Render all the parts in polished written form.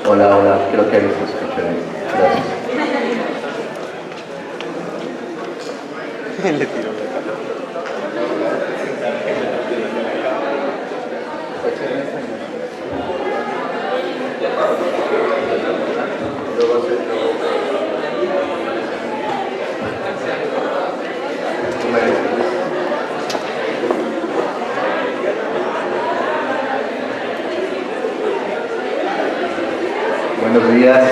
Hola, hola, creo que ahí se escucha bien. Gracias. Le tiró la cámara. Buenos días.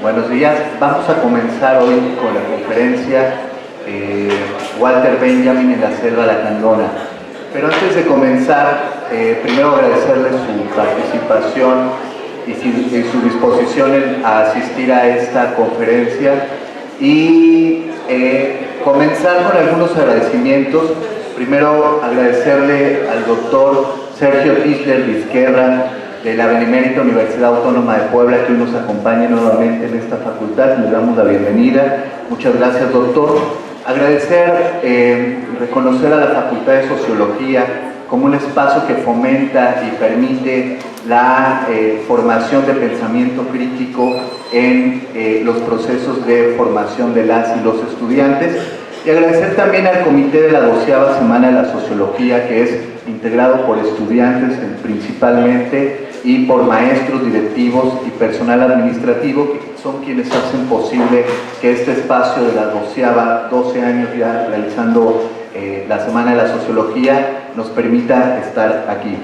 Buenos días. Vamos a comenzar hoy con la conferencia Walter Benjamin en la selva lacandona. Pero antes de comenzar, primero agradecerle su participación y su disposición a asistir a esta conferencia y comenzar con algunos agradecimientos. Primero, agradecerle al doctor Sergio Tisler Vizquerra, de la Benemérita Universidad Autónoma de Puebla, que hoy nos acompaña nuevamente en esta facultad. Le damos la bienvenida. Muchas gracias, doctor. Agradecer, reconocer a la Facultad de Sociología como un espacio que fomenta y permite la formación de pensamiento crítico en los procesos de formación de las y los estudiantes. Y agradecer también al Comité de la 12ª Semana de la Sociología, que es integrado por estudiantes principalmente y por maestros, directivos y personal administrativo, que son quienes hacen posible que este espacio de la 12 años ya realizando la Semana de la Sociología nos permita estar aquí.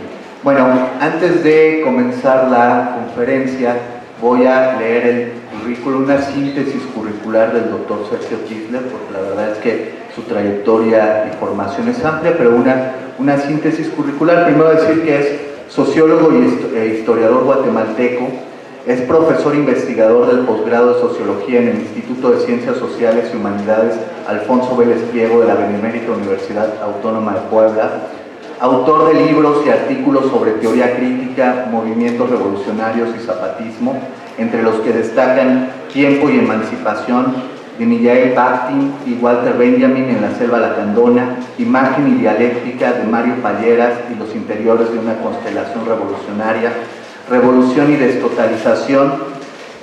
Bueno, antes de comenzar la conferencia voy a leer el currículum, una síntesis curricular del doctor Sergio Tisler, porque la verdad es que su trayectoria y formación es amplia, pero una síntesis curricular. Primero decir que es sociólogo e historiador guatemalteco, es profesor investigador del posgrado de Sociología en el Instituto de Ciencias Sociales y Humanidades Alfonso Vélez Pliego de la Benemérita Universidad Autónoma de Puebla, autor de libros y artículos sobre teoría crítica, movimientos revolucionarios y zapatismo, entre los que destacan Tiempo y Emancipación, de Mijaíl Bakhtin y Walter Benjamin en la selva lacandona, Imagen y dialéctica, de Mario Palleras y los interiores de una constelación revolucionaria, Revolución y destotalización,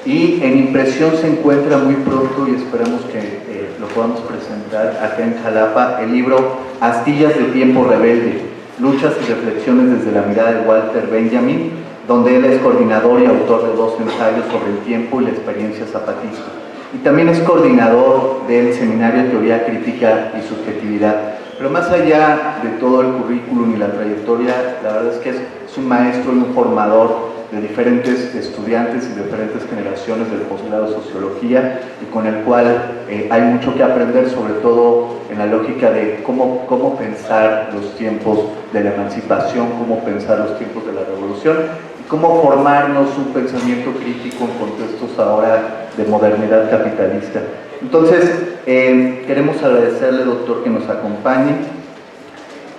y en impresión se encuentra muy pronto, y esperamos que lo podamos presentar acá en Jalapa, el libro Astillas de Tiempo Rebelde, luchas y reflexiones desde la mirada de Walter Benjamin, donde él es coordinador y autor de 2 ensayos sobre el tiempo y la experiencia zapatista. Y también es coordinador del Seminario de Teoría Crítica y Subjetividad. Pero más allá de todo el currículum y la trayectoria, la verdad es que es un maestro y un formador de diferentes estudiantes y diferentes generaciones del posgrado de Sociología, y con el cual hay mucho que aprender, sobre todo en la lógica de cómo pensar los tiempos de la emancipación, cómo pensar los tiempos de la revolución, y cómo formarnos un pensamiento crítico en contextos ahora de modernidad capitalista. Entonces, queremos agradecerle, doctor, que nos acompañe.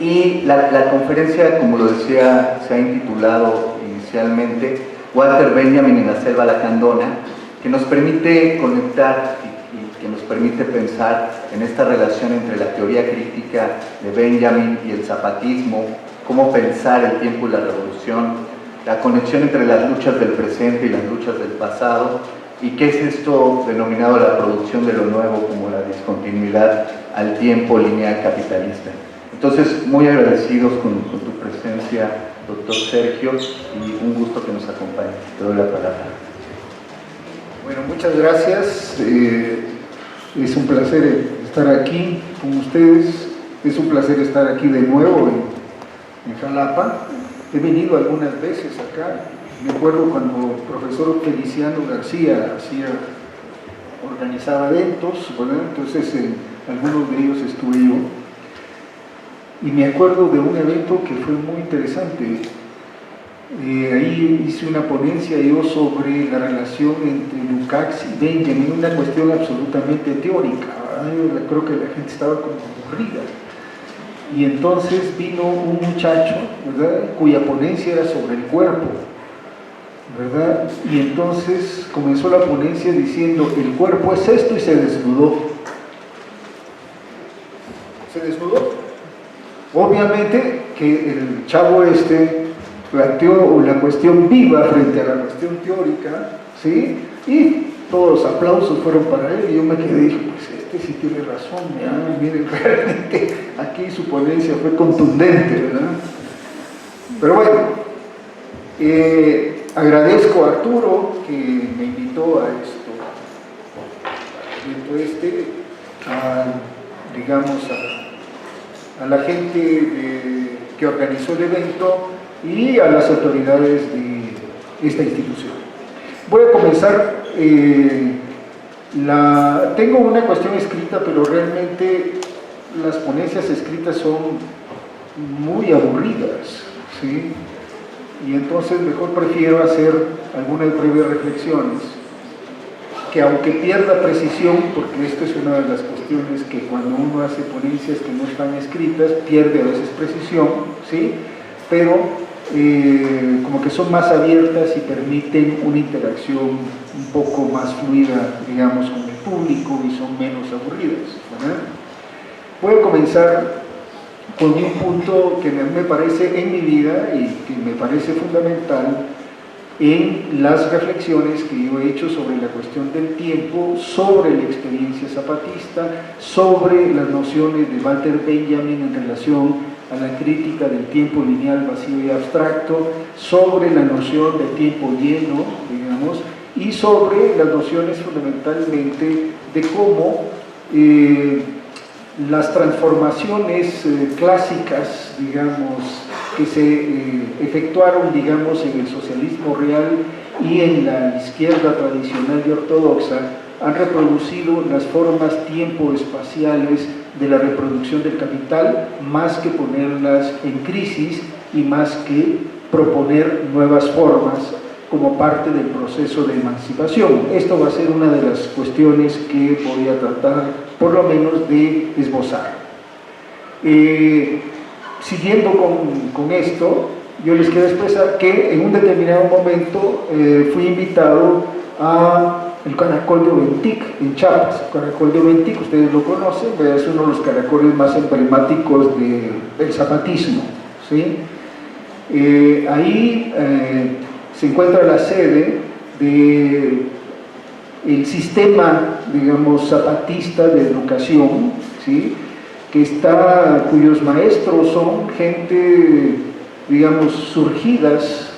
Y la conferencia, como lo decía, se ha intitulado inicialmente Walter Benjamin en la selva lacandona, que nos permite conectar y que nos permite pensar en esta relación entre la teoría crítica de Benjamin y el zapatismo, cómo pensar el tiempo y la revolución, la conexión entre las luchas del presente y las luchas del pasado, y qué es esto denominado la producción de lo nuevo como la discontinuidad al tiempo lineal capitalista. Entonces, muy agradecidos con tu presencia, doctor Sergio, y un gusto que nos acompañe. Te doy la palabra. Bueno, muchas gracias. Es un placer estar aquí con ustedes. Es un placer estar aquí de nuevo en Jalapa. He venido algunas veces acá. Me acuerdo cuando el profesor Feliciano García organizaba eventos, ¿verdad? Entonces en algunos de ellos estuve yo. Y me acuerdo de un evento que fue muy interesante. Ahí hice una ponencia yo sobre la relación entre Lukács y Benjamin, una cuestión absolutamente teórica, ¿verdad? Yo creo que la gente estaba como aburrida. Y entonces vino un muchacho, ¿verdad?, cuya ponencia era sobre el cuerpo, ¿verdad? Y entonces comenzó la ponencia diciendo: el cuerpo es esto, y se desnudó. Se desnudó. Obviamente que el chavo planteó la cuestión viva frente a la cuestión teórica, ¿sí? Y todos los aplausos fueron para él y yo me quedé y dije, pues este sí tiene razón, ¿verdad? Miren, realmente aquí su ponencia fue contundente, ¿verdad? Pero bueno, agradezco a Arturo que me invitó a esto, al evento digamos a la gente que organizó el evento y a las autoridades de esta institución. Voy a comenzar, tengo una cuestión escrita, pero realmente las ponencias escritas son muy aburridas, ¿sí? Y entonces mejor prefiero hacer algunas breves reflexiones, que aunque pierda precisión, porque esto es una de las cuestiones que cuando uno hace ponencias que no están escritas, pierde a veces precisión, ¿sí? Pero como que son más abiertas y permiten una interacción un poco más fluida, digamos, con el público y son menos aburridas, ¿verdad? Voy a comenzar con un punto que me parece en mi vida y que me parece fundamental en las reflexiones que yo he hecho sobre la cuestión del tiempo, sobre la experiencia zapatista, sobre las nociones de Walter Benjamin en relación a la crítica del tiempo lineal, vacío y abstracto, sobre la noción del tiempo lleno, digamos, y sobre las nociones fundamentalmente de cómo las transformaciones clásicas, digamos, que se efectuaron, digamos, en el socialismo real y en la izquierda tradicional y ortodoxa, han reproducido las formas tiempo-espaciales de la reproducción del capital, más que ponerlas en crisis y más que proponer nuevas formas como parte del proceso de emancipación. Esto va a ser una de las cuestiones que voy a tratar, por lo menos, de esbozar. Siguiendo con esto, yo les quiero expresar que en un determinado momento fui invitado a el caracol de Oventic en Chiapas. El caracol de Oventic, ustedes lo conocen, es uno de los caracoles más emblemáticos del zapatismo, ¿sí? Ahí se encuentra la sede del sistema, digamos, zapatista de educación, ¿sí? Cuyos maestros son gente, digamos, surgidas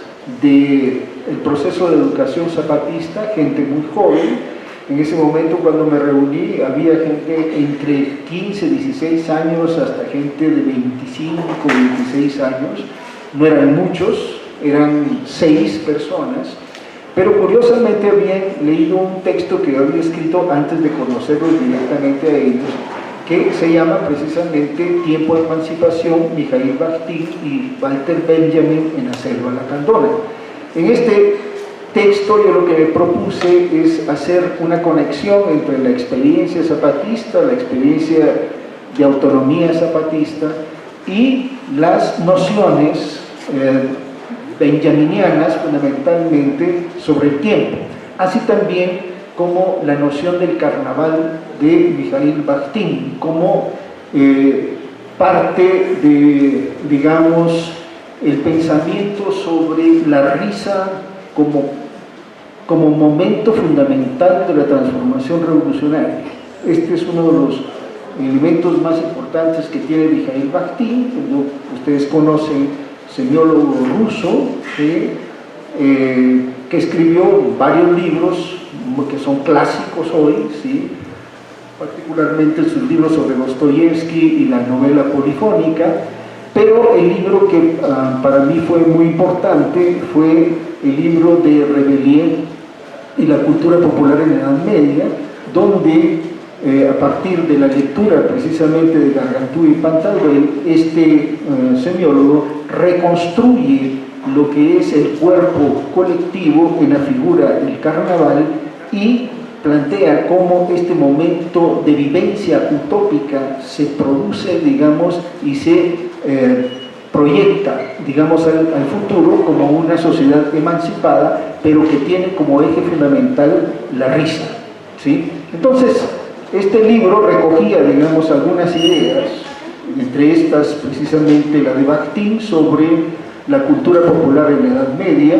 del proceso de educación zapatista, gente muy joven. En ese momento, cuando me reuní, había gente entre 15, 16 años hasta gente de 25, 26 años. No eran muchos, eran 6 personas, pero curiosamente habían leído un texto que yo había escrito antes de conocerlos directamente a ellos, que se llama precisamente Tiempo de Emancipación, Mijaíl Bakhtin y Walter Benjamin en la selva lacandona. En este texto yo lo que me propuse es hacer una conexión entre la experiencia zapatista, la experiencia de autonomía zapatista y las nociones benjaminianas fundamentalmente sobre el tiempo, así también como la noción del carnaval de Mijaíl Bakhtin, como parte de, digamos, el pensamiento sobre la risa como momento fundamental de la transformación revolucionaria. Este es uno de los elementos más importantes que tiene Mijaíl Bakhtin. Ustedes conocen, semiólogo ruso, que escribió varios libros que son clásicos hoy, ¿sí? Particularmente sus libros sobre Dostoyevsky y la novela polifónica, pero el libro que para mí fue muy importante fue el libro de Rebelier y la cultura popular en la Edad Media, donde a partir de la lectura precisamente de Gargantú y Pantagruel, este semiólogo reconstruye lo que es el cuerpo colectivo en la figura del carnaval y plantea cómo este momento de vivencia utópica se produce, digamos, y se proyecta, digamos, al futuro como una sociedad emancipada, pero que tiene como eje fundamental la risa, ¿sí? Entonces, este libro recogía, digamos, algunas ideas, entre estas precisamente la de Bakhtin, sobre la cultura popular en la Edad Media,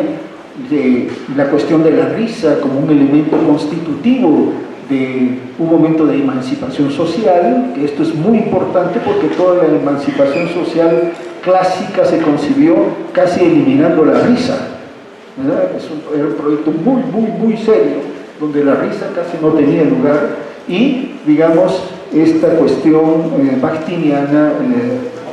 de la cuestión de la risa como un elemento constitutivo de un momento de emancipación social, que esto es muy importante porque toda la emancipación social clásica se concibió casi eliminando la risa, ¿verdad? Era un proyecto muy serio, donde la risa casi no tenía lugar, y digamos esta cuestión bakhtiniana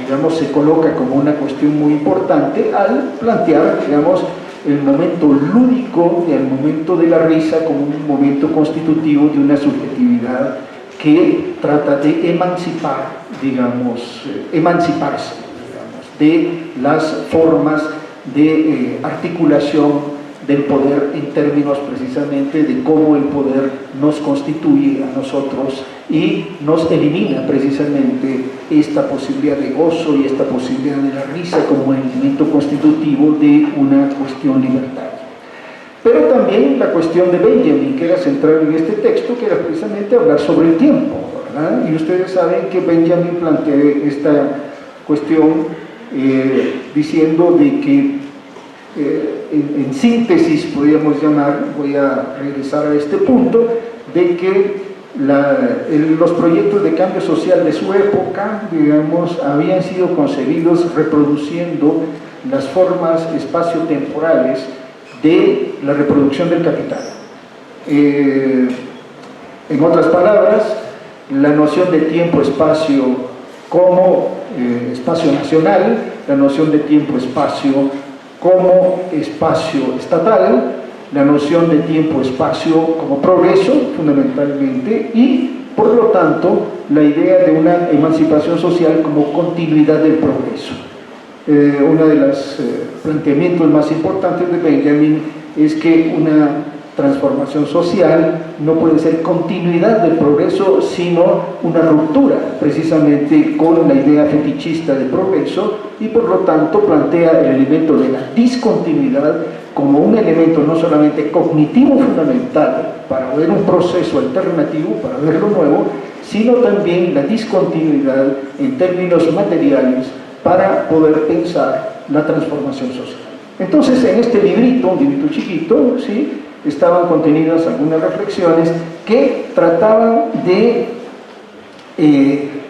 digamos se coloca como una cuestión muy importante al plantear, digamos, el momento lúdico y el momento de la risa como un momento constitutivo de una subjetividad que trata de emancipar, digamos, emanciparse, digamos, de las formas de articulación del poder en términos precisamente de cómo el poder nos constituye a nosotros y nos elimina precisamente esta posibilidad de gozo y esta posibilidad de la risa como elemento constitutivo de una cuestión libertaria. Pero también la cuestión de Benjamin, que era central en este texto, que era precisamente hablar sobre el tiempo, ¿verdad? Y ustedes saben que Benjamin plantea esta cuestión diciendo de que en síntesis podríamos llamar, voy a regresar a este punto, de que los proyectos de cambio social de su época, digamos, habían sido concebidos reproduciendo las formas espaciotemporales de la reproducción del capital. En otras palabras, la noción de tiempo-espacio como espacio nacional, la noción de tiempo-espacio como espacio estatal, la noción de tiempo-espacio como progreso, fundamentalmente, y, por lo tanto, la idea de una emancipación social como continuidad del progreso. Uno de los planteamientos más importantes de Benjamin es que una transformación social no puede ser continuidad del progreso, sino una ruptura precisamente con la idea fetichista de progreso, y por lo tanto plantea el elemento de la discontinuidad como un elemento no solamente cognitivo fundamental para ver un proceso alternativo, para ver lo nuevo, sino también la discontinuidad en términos materiales para poder pensar la transformación social. Entonces, en este librito, un librito chiquito, ¿sí?, estaban contenidas algunas reflexiones que trataban de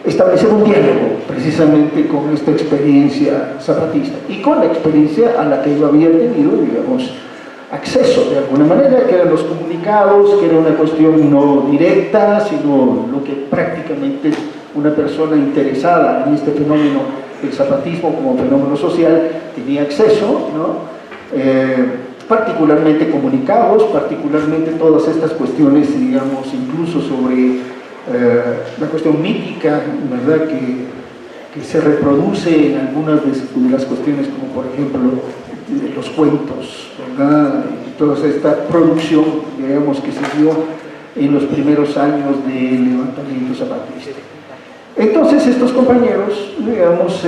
establecer un diálogo precisamente con esta experiencia zapatista y con la experiencia a la que yo había tenido, digamos, acceso de alguna manera, que eran los comunicados, que era una cuestión no directa, sino lo que prácticamente una persona interesada en este fenómeno del zapatismo como fenómeno social tenía acceso, ¿no? Particularmente comunicados, particularmente todas estas cuestiones, digamos, incluso sobre la cuestión mítica, ¿verdad?, que se reproduce en algunas de las cuestiones, como por ejemplo los cuentos, ¿verdad?, y toda esta producción, digamos, que se dio en los primeros años del levantamiento zapatista. Entonces estos compañeros, digamos,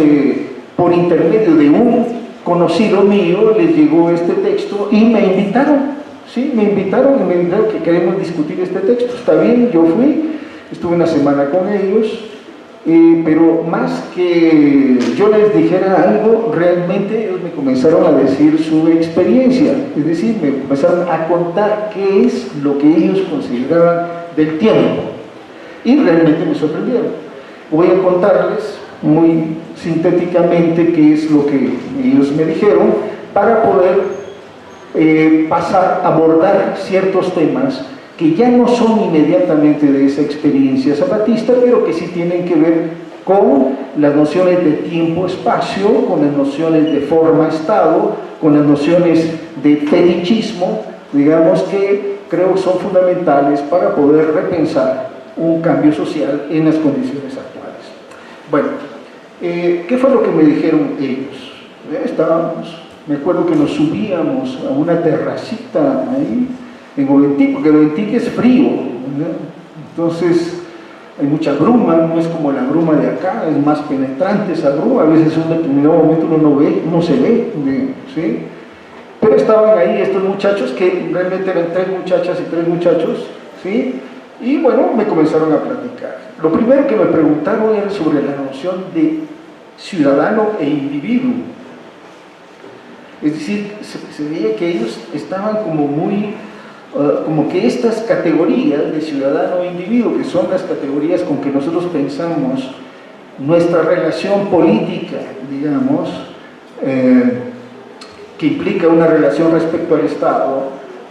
por intermedio de un conocido mío, les llegó este texto y me invitaron, ¿sí? Me invitaron que queremos discutir este texto. Está bien, yo fui, estuve una semana con ellos, pero más que yo les dijera algo, realmente ellos me comenzaron a decir su experiencia, es decir, me comenzaron a contar qué es lo que ellos consideraban del tiempo, y realmente me sorprendieron. Voy a contarles muy sintéticamente qué es lo que ellos me dijeron para poder pasar a abordar ciertos temas que ya no son inmediatamente de esa experiencia zapatista, pero que sí tienen que ver con las nociones de tiempo-espacio, con las nociones de forma-estado, con las nociones de fetichismo, digamos, que creo que son fundamentales para poder repensar un cambio social en las condiciones actuales. Bueno, ¿qué fue lo que me dijeron ellos? Estábamos, me acuerdo que nos subíamos a una terracita ahí en Oventic, porque Oventic es frío, ¿verdad? Entonces hay mucha bruma, no es como la bruma de acá, es más penetrante esa bruma, a veces en un determinado momento uno no ve, no se ve, ¿sí? Pero estaban ahí estos muchachos, que realmente eran 3 muchachas y 3 muchachos, ¿sí? Y bueno, me comenzaron a platicar. Lo primero que me preguntaron era sobre la noción de ciudadano e individuo. Es decir, se veía que ellos estaban como muy, como que estas categorías de ciudadano e individuo, que son las categorías con que nosotros pensamos nuestra relación política, digamos, que implica una relación respecto al Estado,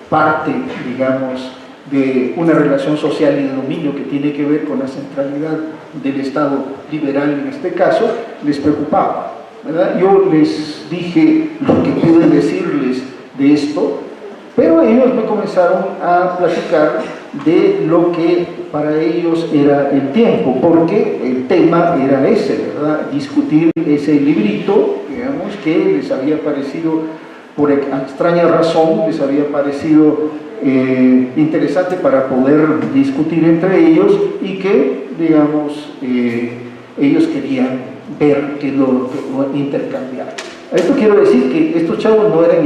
parte, digamos, de una relación social y de dominio que tiene que ver con la centralidad del Estado liberal en este caso, les preocupaba, ¿verdad? Yo les dije lo que pude decirles de esto, pero ellos me comenzaron a platicar de lo que para ellos era el tiempo, porque el tema era ese, ¿verdad? Discutir ese librito, digamos, que les había parecido, por extraña razón, les había parecido interesante para poder discutir entre ellos y que, digamos, ellos querían ver que lo intercambiar. Esto quiero decir que estos chavos no eran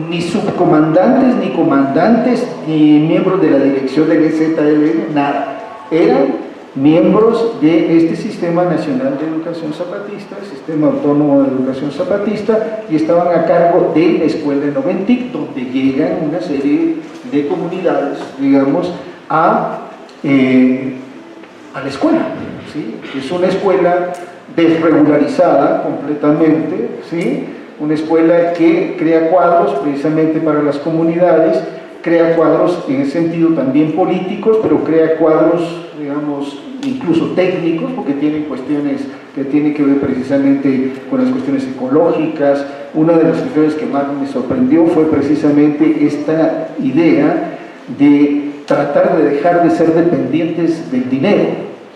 ni subcomandantes, ni comandantes, ni miembros de la dirección del EZLN, nada. Eran miembros de este Sistema Nacional de Educación Zapatista, el Sistema Autónomo de Educación Zapatista, y estaban a cargo de la escuela de Noventic, donde llegan una serie de comunidades, digamos, a la escuela, ¿sí? Es una escuela desregularizada completamente, ¿sí? Una escuela que crea cuadros precisamente para las comunidades, crea cuadros en el sentido también políticos, pero crea cuadros, digamos, incluso técnicos, porque tienen cuestiones que tienen que ver precisamente con las cuestiones ecológicas. Una de las cuestiones que más me sorprendió fue precisamente esta idea de tratar de dejar de ser dependientes del dinero,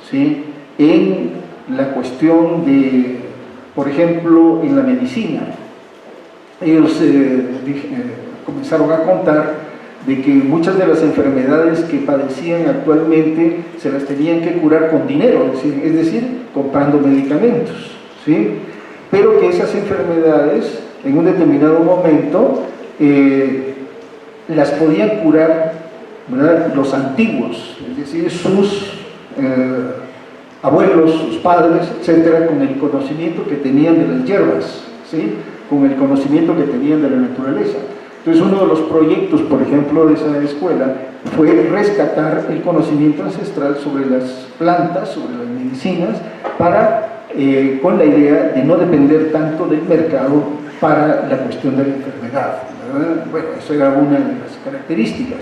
¿sí? En la cuestión de, por ejemplo, en la medicina. Ellos comenzaron a contar de que muchas de las enfermedades que padecían actualmente se las tenían que curar con dinero, es decir, comprando medicamentos, ¿sí? Pero que esas enfermedades en un determinado momento las podían curar, ¿verdad?, los antiguos, es decir, sus abuelos, sus padres, etcétera, con el conocimiento que tenían de las hierbas, ¿sí?, con el conocimiento que tenían de la naturaleza. Entonces, uno de los proyectos, por ejemplo, de esa escuela fue rescatar el conocimiento ancestral sobre las plantas, sobre las medicinas, con la idea de no depender tanto del mercado para la cuestión de la enfermedad, ¿verdad? Bueno, eso era una de las características.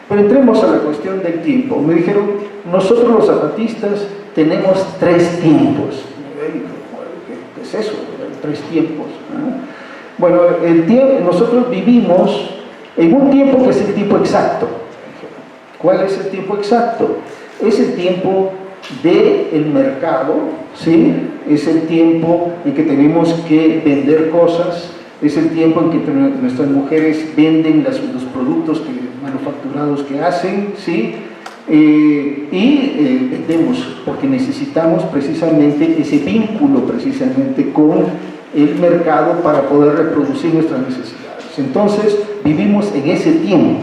Pero entremos a la cuestión del tiempo. Me dijeron, nosotros los zapatistas tenemos 3 tiempos. ¿Qué es eso? 3 tiempos, ¿no? Bueno, nosotros vivimos en un tiempo que es el tiempo exacto. ¿Cuál es el tiempo exacto? Es el tiempo del mercado, ¿sí? Es el tiempo en que tenemos que vender cosas, es el tiempo en que nuestras mujeres venden los productos manufacturados que hacen, ¿sí? Vendemos porque necesitamos precisamente ese vínculo precisamente con el mercado para poder reproducir nuestras necesidades. Entonces, vivimos en ese tiempo.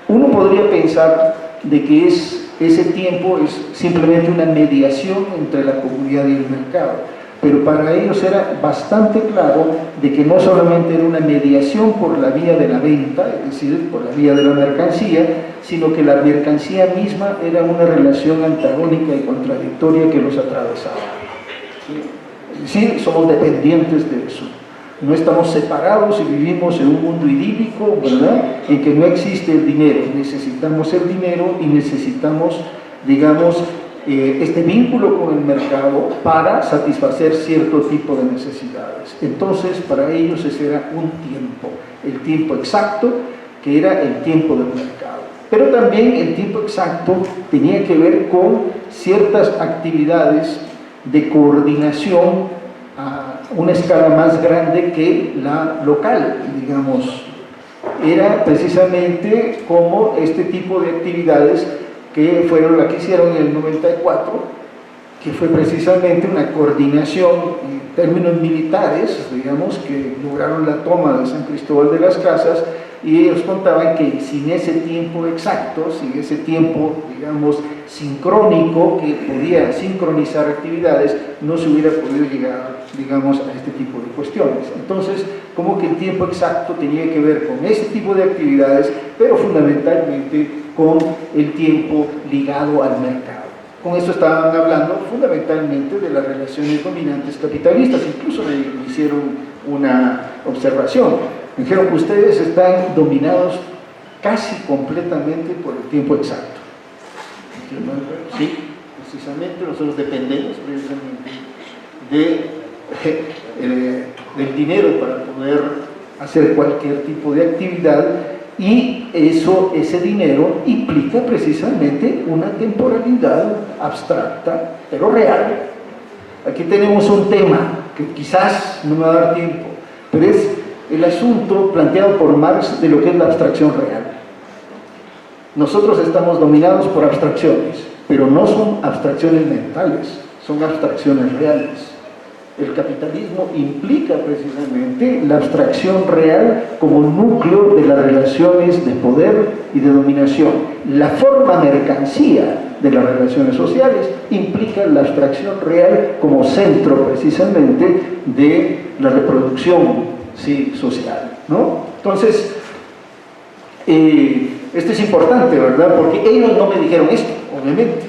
Uno podría pensar de que ese tiempo es simplemente una mediación entre la comunidad y el mercado, pero para ellos era bastante claro de que no solamente era una mediación por la vía de la venta, es decir, por la vía de la mercancía, sino que la mercancía misma era una relación antagónica y contradictoria que los atravesaba. ¿Sí? Es decir, somos dependientes de eso. No estamos separados y vivimos en un mundo idílico, ¿verdad?, en que no existe el dinero. Necesitamos el dinero y necesitamos, digamos, este vínculo con el mercado para satisfacer cierto tipo de necesidades. Entonces, para ellos ese era un tiempo, el tiempo exacto, que era el tiempo del mercado. Pero también el tiempo exacto tenía que ver con ciertas actividades de coordinación a una escala más grande que la local, digamos. Era precisamente como este tipo de actividades que fueron las que hicieron en el 94, que fue precisamente una coordinación en términos militares, digamos, que lograron la toma de San Cristóbal de las Casas, y ellos contaban que sin ese tiempo exacto, sin ese tiempo, digamos, sincrónico, que podía sincronizar actividades, no se hubiera podido llegar, digamos, a este tipo de cuestiones. Entonces, como que el tiempo exacto tenía que ver con ese tipo de actividades, pero fundamentalmente con el tiempo ligado al mercado. Con esto estaban hablando fundamentalmente de las relaciones dominantes capitalistas, incluso me hicieron una observación. Me dijeron que ustedes están dominados casi completamente por el tiempo exacto. Sí, precisamente nosotros dependemos precisamente del dinero para poder hacer cualquier tipo de actividad, y ese dinero implica precisamente una temporalidad abstracta, pero real. Aquí tenemos un tema que quizás no me va a dar tiempo, pero es el asunto planteado por Marx de lo que es la abstracción real. Nosotros estamos dominados por abstracciones, pero no son abstracciones mentales, son abstracciones reales. El capitalismo implica precisamente la abstracción real como núcleo de las relaciones de poder y de dominación. La forma mercancía de las relaciones sociales implica la abstracción real como centro precisamente de la reproducción, sí, social, ¿no? Entonces, esto es importante, ¿verdad? Porque ellos no me dijeron esto, obviamente,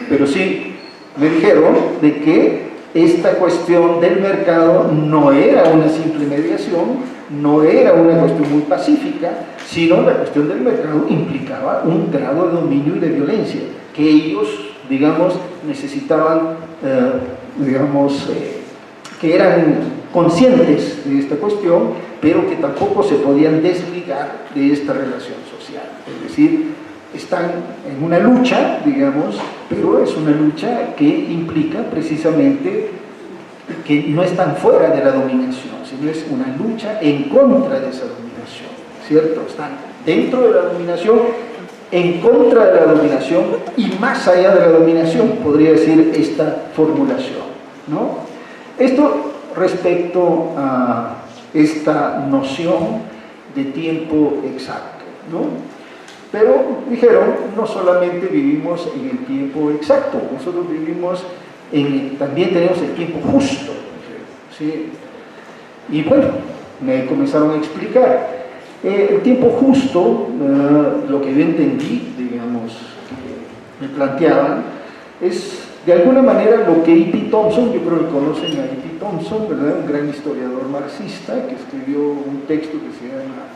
pero sí me dijeron de que esta cuestión del mercado no era una simple mediación, no era una cuestión muy pacífica, sino la cuestión del mercado implicaba un grado de dominio y de violencia que ellos, digamos, necesitaban, que eran conscientes de esta cuestión, pero que tampoco se podían desligar de esta relación social. Es decir, están en una lucha, digamos, pero es una lucha que implica precisamente que no están fuera de la dominación, sino es una lucha en contra de esa dominación, ¿cierto? Están dentro de la dominación, en contra de la dominación y más allá de la dominación, podría decir esta formulación, ¿no? Esto respecto a esta noción de tiempo exacto, ¿no? Pero dijeron, no solamente vivimos en el tiempo exacto, nosotros vivimos también tenemos el tiempo justo, ¿sí? Y bueno, me comenzaron a explicar. El tiempo justo, lo que yo entendí, digamos, que me planteaban, es de alguna manera lo que E.P. Thompson, yo creo que conocen a E.P. Thompson, ¿verdad? Un gran historiador marxista que escribió un texto que se llama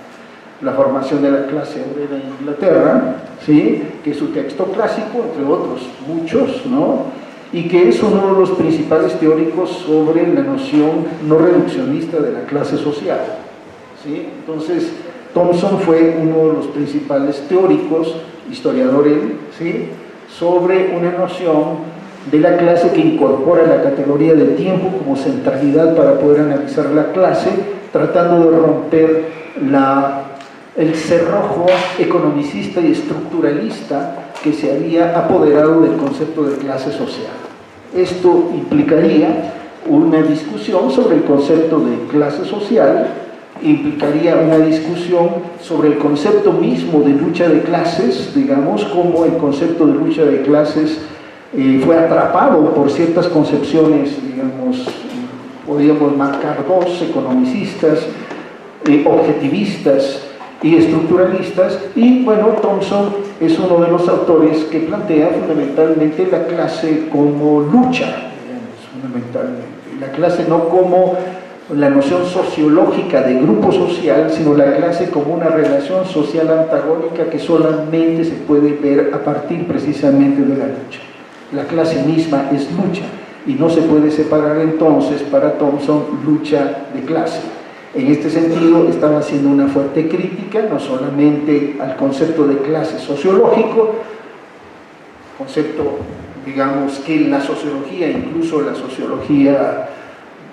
La formación de la clase obrera en Inglaterra, ¿sí? Que es su texto clásico, entre otros muchos, ¿no? Y que es uno de los principales teóricos sobre la noción no reduccionista de la clase social, ¿sí? Entonces, Thompson fue uno de los principales teóricos, historiador él, ¿sí? Sobre una noción de la clase que incorpora la categoría del tiempo como centralidad para poder analizar la clase, tratando de romper el cerrojo economicista y estructuralista que se había apoderado del concepto de clase social. Esto implicaría una discusión sobre el concepto de clase social, implicaría una discusión sobre el concepto mismo de lucha de clases, digamos, cómo el concepto de lucha de clases fue atrapado por ciertas concepciones, digamos, podríamos marcar dos, economicistas, objetivistas y estructuralistas, y bueno, Thompson es uno de los autores que plantea fundamentalmente la clase como lucha, digamos, fundamentalmente, la clase no como la noción sociológica de grupo social, sino la clase como una relación social antagónica que solamente se puede ver a partir precisamente de la lucha. La clase misma es lucha y no se puede separar entonces para Thompson lucha de clase. En este sentido estaba haciendo una fuerte crítica no solamente al concepto de clase sociológico, concepto, digamos, que la sociología, incluso la sociología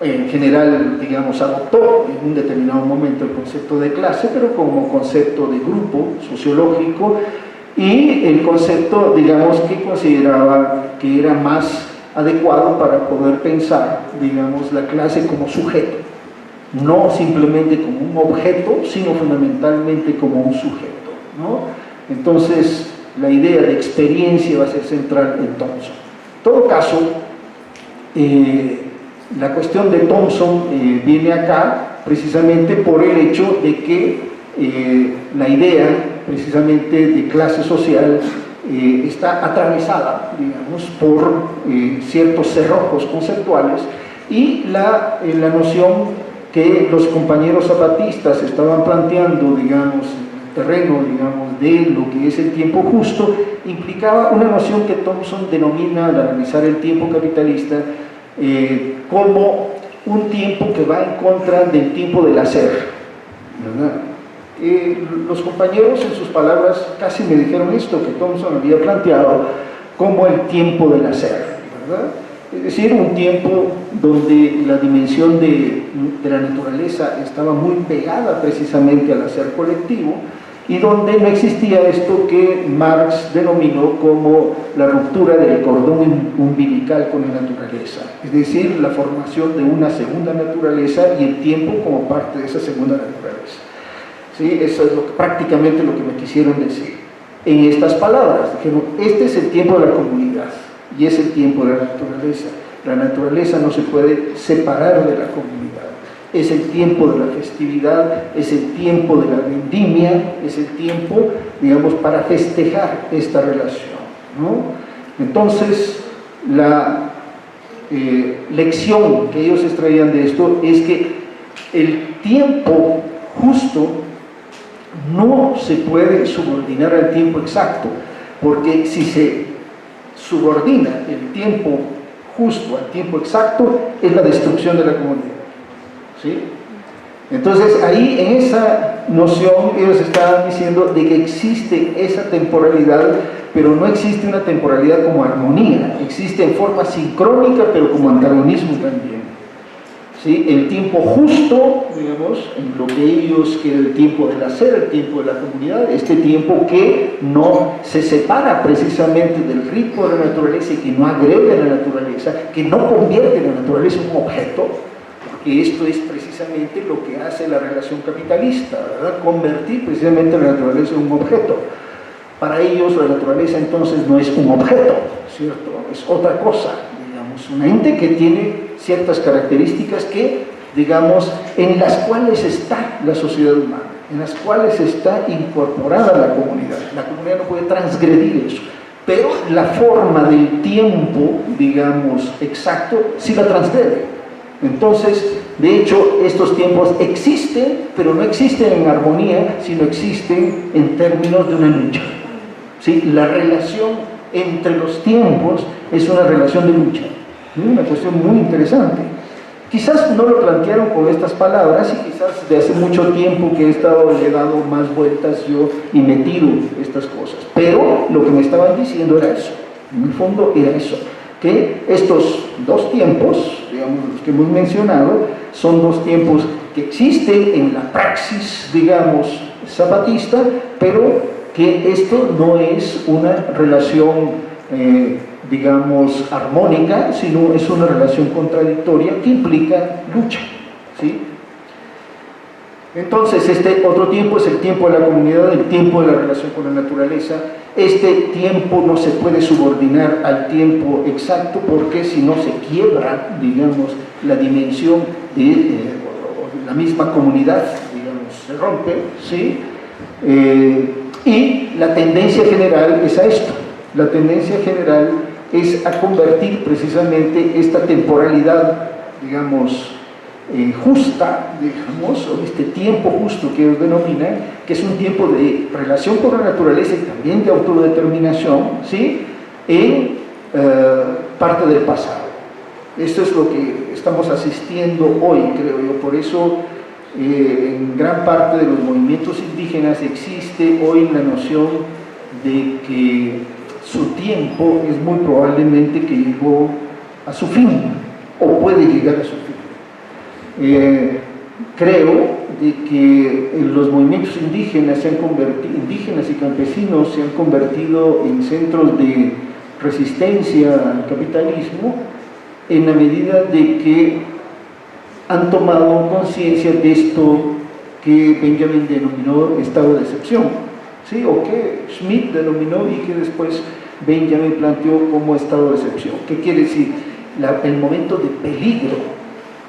en general, digamos, adoptó en un determinado momento el concepto de clase, pero como concepto de grupo sociológico, y el concepto, digamos, que consideraba que era más adecuado para poder pensar, digamos, la clase como sujeto, no simplemente como un objeto, sino fundamentalmente como un sujeto, ¿no? Entonces, la idea de experiencia va a ser central en Thompson. En todo caso, la cuestión de Thompson viene acá precisamente por el hecho de que la idea precisamente de clase social está atravesada, digamos, por ciertos cerrojos conceptuales y la noción que los compañeros zapatistas estaban planteando, digamos, en el terreno, digamos, de lo que es el tiempo justo, implicaba una noción que Thompson denomina, al analizar el tiempo capitalista, como un tiempo que va en contra del tiempo del hacer, ¿verdad? Los compañeros en sus palabras casi me dijeron esto que Thompson había planteado como el tiempo del hacer, ¿verdad? Es decir, un tiempo donde la dimensión de la naturaleza estaba muy pegada precisamente al hacer colectivo y donde no existía esto que Marx denominó como la ruptura del cordón umbilical con la naturaleza, es decir, la formación de una segunda naturaleza y el tiempo como parte de esa segunda naturaleza. ¿Sí? Eso es prácticamente lo que me quisieron decir. En estas palabras, dijeron, este es el tiempo de la comunidad y es el tiempo de la naturaleza. La naturaleza no se puede separar de la comunidad. Es el tiempo de la festividad, es el tiempo de la vendimia, es el tiempo, digamos, para festejar esta relación, ¿no? Entonces, la lección que ellos extraían de esto es que el tiempo justo no se puede subordinar al tiempo exacto, porque si se subordina el tiempo justo al tiempo exacto, es la destrucción de la comunidad, ¿sí? Entonces ahí en esa noción ellos estaban diciendo de que existe esa temporalidad, pero no existe una temporalidad como armonía, existe en forma sincrónica pero como antagonismo también, ¿sí? El tiempo justo, digamos, en lo que ellos quieren, el tiempo del hacer, el tiempo de la comunidad, este tiempo que no se separa precisamente del ritmo de la naturaleza y que no agrede a la naturaleza, que no convierte a la naturaleza en un objeto, porque esto es precisamente lo que hace la relación capitalista, ¿verdad? Convertir precisamente la naturaleza en un objeto. Para ellos la naturaleza entonces no es un objeto, ¿cierto? Es otra cosa, digamos, un ente que tiene ciertas características que, digamos, en las cuales está la sociedad humana, en las cuales está incorporada la comunidad. La comunidad no puede transgredir eso, pero la forma del tiempo, digamos, exacto, sí la transgrede. Entonces, de hecho, estos tiempos existen, pero no existen en armonía, sino existen en términos de una lucha, ¿sí? La relación entre los tiempos es una relación de lucha, una cuestión muy interesante. Quizás no lo plantearon con estas palabras y quizás de hace mucho tiempo que he estado le dando más vueltas yo y metido estas cosas, pero lo que me estaban diciendo era eso, en el fondo era eso, que estos dos tiempos, digamos, los que hemos mencionado, son dos tiempos que existen en la praxis, digamos, zapatista, pero que esto no es una relación, digamos, armónica, sino es una relación contradictoria que implica lucha, ¿sí? Entonces, este otro tiempo es el tiempo de la comunidad, el tiempo de la relación con la naturaleza. Este tiempo no se puede subordinar al tiempo exacto porque si no se quiebra, digamos, la dimensión de la misma comunidad, digamos, se rompe, ¿sí? Y la tendencia general es a esto. La tendencia general es a convertir precisamente esta temporalidad, digamos, justa, digamos, o este tiempo justo que ellos denominan, que es un tiempo de relación con la naturaleza y también de autodeterminación, ¿sí? En parte del pasado. Esto es lo que estamos asistiendo hoy, creo yo. Por eso, en gran parte de los movimientos indígenas existe hoy la noción de que su tiempo es muy probablemente que llegó a su fin, o puede llegar a su fin. Creo de que los movimientos indígenas indígenas y campesinos se han convertido en centros de resistencia al capitalismo en la medida de que han tomado conciencia de esto que Benjamin denominó estado de excepción, ¿sí? O que Schmitt denominó y que después Benjamin planteó como estado de excepción. ¿Qué quiere decir? El momento de peligro,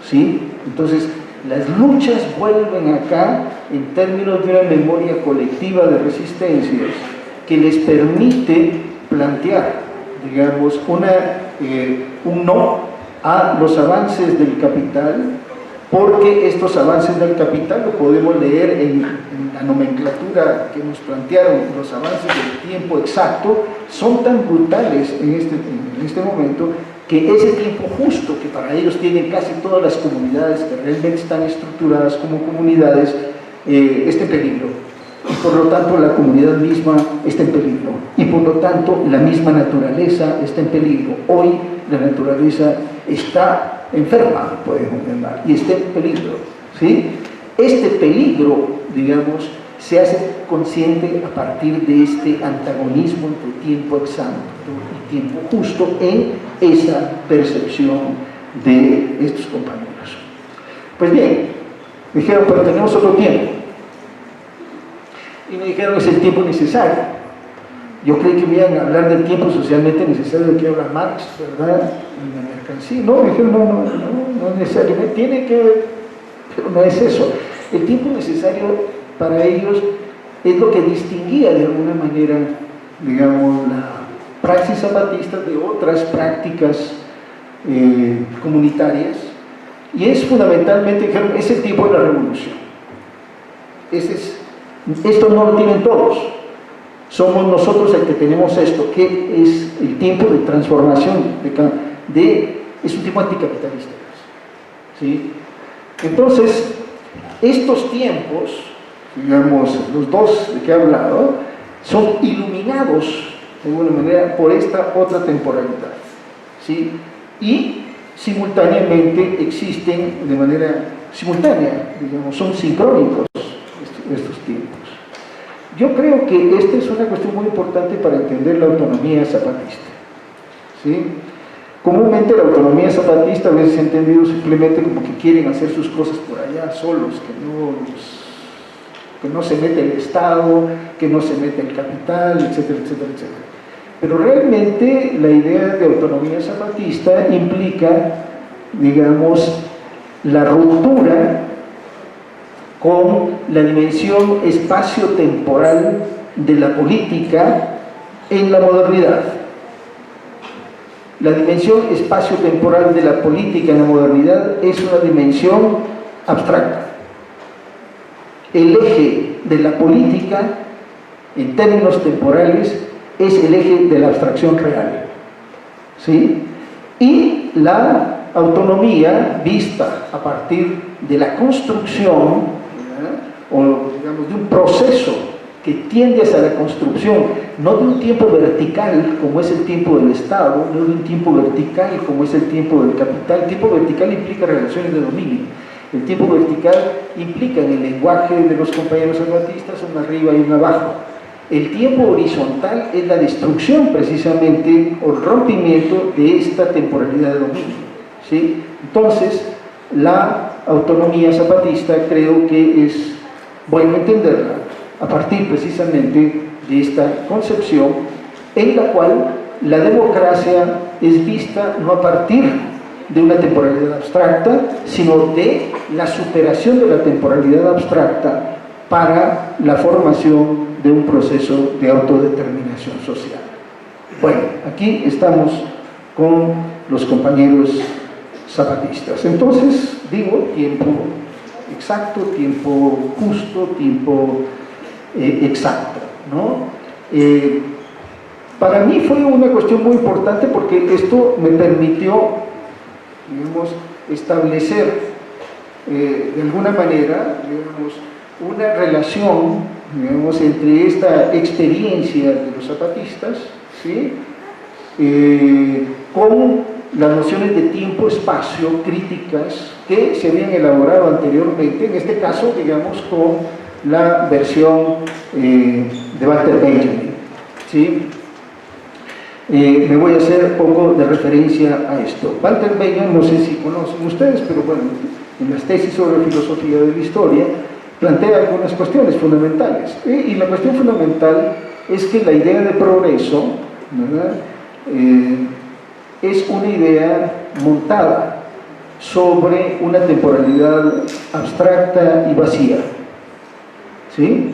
¿sí? Entonces, las luchas vuelven acá en términos de una memoria colectiva de resistencias que les permite plantear, digamos, un no a los avances del capital, porque estos avances del capital lo podemos leer en la nomenclatura que nos plantearon, los avances del tiempo exacto son tan brutales en este momento, que ese tiempo justo que para ellos tienen casi todas las comunidades que realmente están estructuradas como comunidades, está en peligro. Y por lo tanto la comunidad misma está en peligro. Y por lo tanto la misma naturaleza está en peligro. Hoy la naturaleza está enferma, podemos llamar, y está en peligro, ¿sí? Este peligro, digamos, se hace consciente a partir de este antagonismo entre tiempo exacto y tiempo justo en esa percepción de estos compañeros. Pues bien, me dijeron, pero tenemos otro tiempo. Y me dijeron, es el tiempo necesario. Yo creí que me iban a hablar del tiempo socialmente necesario de que habla Marx, ¿verdad? En la mercancía. No, me dijeron, no necesariamente, tiene que ver, pero no es eso. El tiempo necesario para ellos es lo que distinguía de alguna manera, digamos, la praxis zapatista de otras prácticas comunitarias, y es fundamentalmente, dijeron, es el tiempo de la revolución. Esto no lo tienen todos. Somos nosotros el que tenemos esto, que es el tiempo de transformación, es un tiempo anticapitalista, ¿sí? Entonces, estos tiempos, digamos, los dos de que he hablado, son iluminados de alguna manera por esta otra temporalidad, ¿sí? Y simultáneamente existen de manera simultánea, digamos, son sincrónicos estos tiempos. Yo creo que esta es una cuestión muy importante para entender la autonomía zapatista, ¿sí? Comúnmente la autonomía zapatista a veces se ha entendido simplemente como que quieren hacer sus cosas por allá solos, que no se mete el Estado, que no se mete el capital, etcétera, etcétera, etcétera. Pero realmente la idea de autonomía zapatista implica, digamos, la ruptura con la dimensión espacio-temporal de la política en la modernidad. La dimensión espacio-temporal de la política en la modernidad es una dimensión abstracta. El eje de la política, en términos temporales, es el eje de la abstracción real, ¿sí? Y la autonomía vista a partir de la construcción, ¿verdad? O digamos de un proceso que tiende hacia la construcción, no de un tiempo vertical como es el tiempo del Estado, no de un tiempo vertical como es el tiempo del capital. El tiempo vertical implica relaciones de dominio. El tiempo vertical implica en el lenguaje de los compañeros zapatistas un arriba y un abajo. El tiempo horizontal es la destrucción precisamente o el rompimiento de esta temporalidad de dominio, ¿sí? Entonces, la autonomía zapatista creo que es bueno entenderla a partir precisamente de esta concepción en la cual la democracia es vista no a partir de una temporalidad abstracta, sino de la superación de la temporalidad abstracta para la formación de un proceso de autodeterminación social. Bueno, aquí estamos con los compañeros zapatistas. Entonces, digo, tiempo exacto, tiempo justo, tiempo exacto, ¿no? Para mí fue una cuestión muy importante porque esto me permitió, digamos, establecer de alguna manera, digamos, una relación, digamos, entre esta experiencia de los zapatistas, ¿sí? Con las nociones de tiempo, espacio, críticas que se habían elaborado anteriormente, en este caso, digamos, con la versión de Walter Benjamin, ¿sí? Me voy a hacer un poco de referencia a esto. Walter Benjamin, no sé si conocen ustedes, pero bueno, en las tesis sobre filosofía de la historia, plantea algunas cuestiones fundamentales. Y la cuestión fundamental es que la idea de progreso, ¿verdad?, es una idea montada sobre una temporalidad abstracta y vacía. ¿Sí?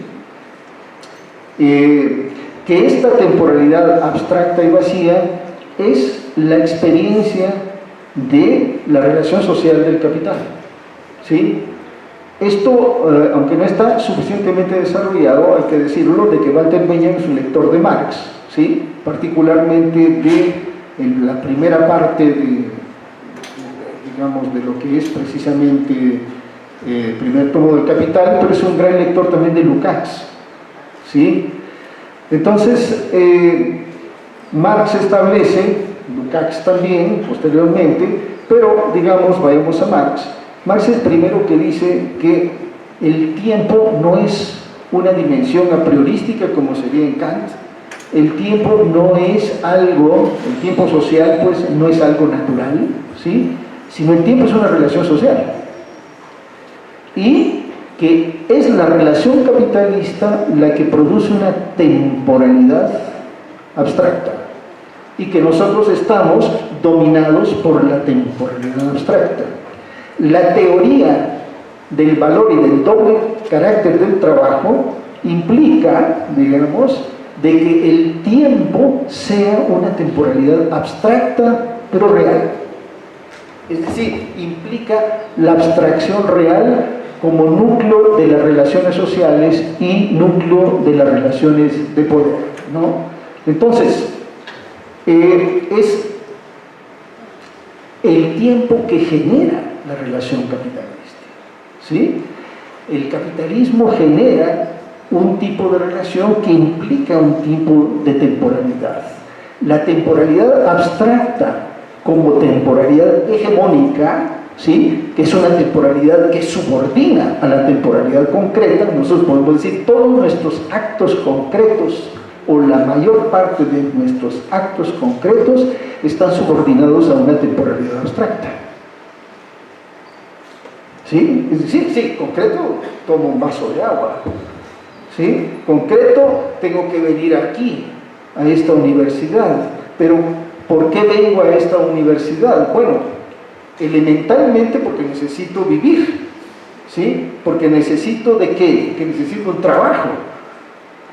Que esta temporalidad abstracta y vacía es la experiencia de la relación social del capital. ¿Sí? Esto, aunque no está suficientemente desarrollado, hay que decirlo, de que Walter Benjamin es un lector de Marx, ¿sí?, particularmente de la primera parte de, digamos, de lo que es precisamente el primer tomo del Capital, pero es un gran lector también de Lukács, ¿sí? Entonces, Marx establece, Lukács también, posteriormente, pero, digamos, vayamos a Marx. Marx es el primero que dice que el tiempo no es una dimensión a priorística como sería en Kant. El tiempo no es algo, el tiempo social pues no es algo natural, ¿sí?, sino el tiempo es una relación social. Y que es la relación capitalista la que produce una temporalidad abstracta y que nosotros estamos dominados por la temporalidad abstracta. La teoría del valor y del doble carácter del trabajo implica, digamos, de que el tiempo sea una temporalidad abstracta pero real. Es decir, implica la abstracción real como núcleo de las relaciones sociales y núcleo de las relaciones de poder, ¿no? Entonces, es el tiempo que genera la relación capitalista, ¿sí? El capitalismo genera un tipo de relación que implica un tipo de temporalidad. La temporalidad abstracta como temporalidad hegemónica, ¿sí?, que es una temporalidad que subordina a la temporalidad concreta. Nosotros podemos decir todos nuestros actos concretos o la mayor parte de nuestros actos concretos están subordinados a una temporalidad abstracta. ¿Sí? Es decir, sí, concreto, tomo un vaso de agua. ¿Sí? Concreto, tengo que venir aquí, a esta universidad. Pero, ¿por qué vengo a esta universidad? Bueno, elementalmente porque necesito vivir, ¿sí? Porque necesito ¿de qué? Que necesito un trabajo,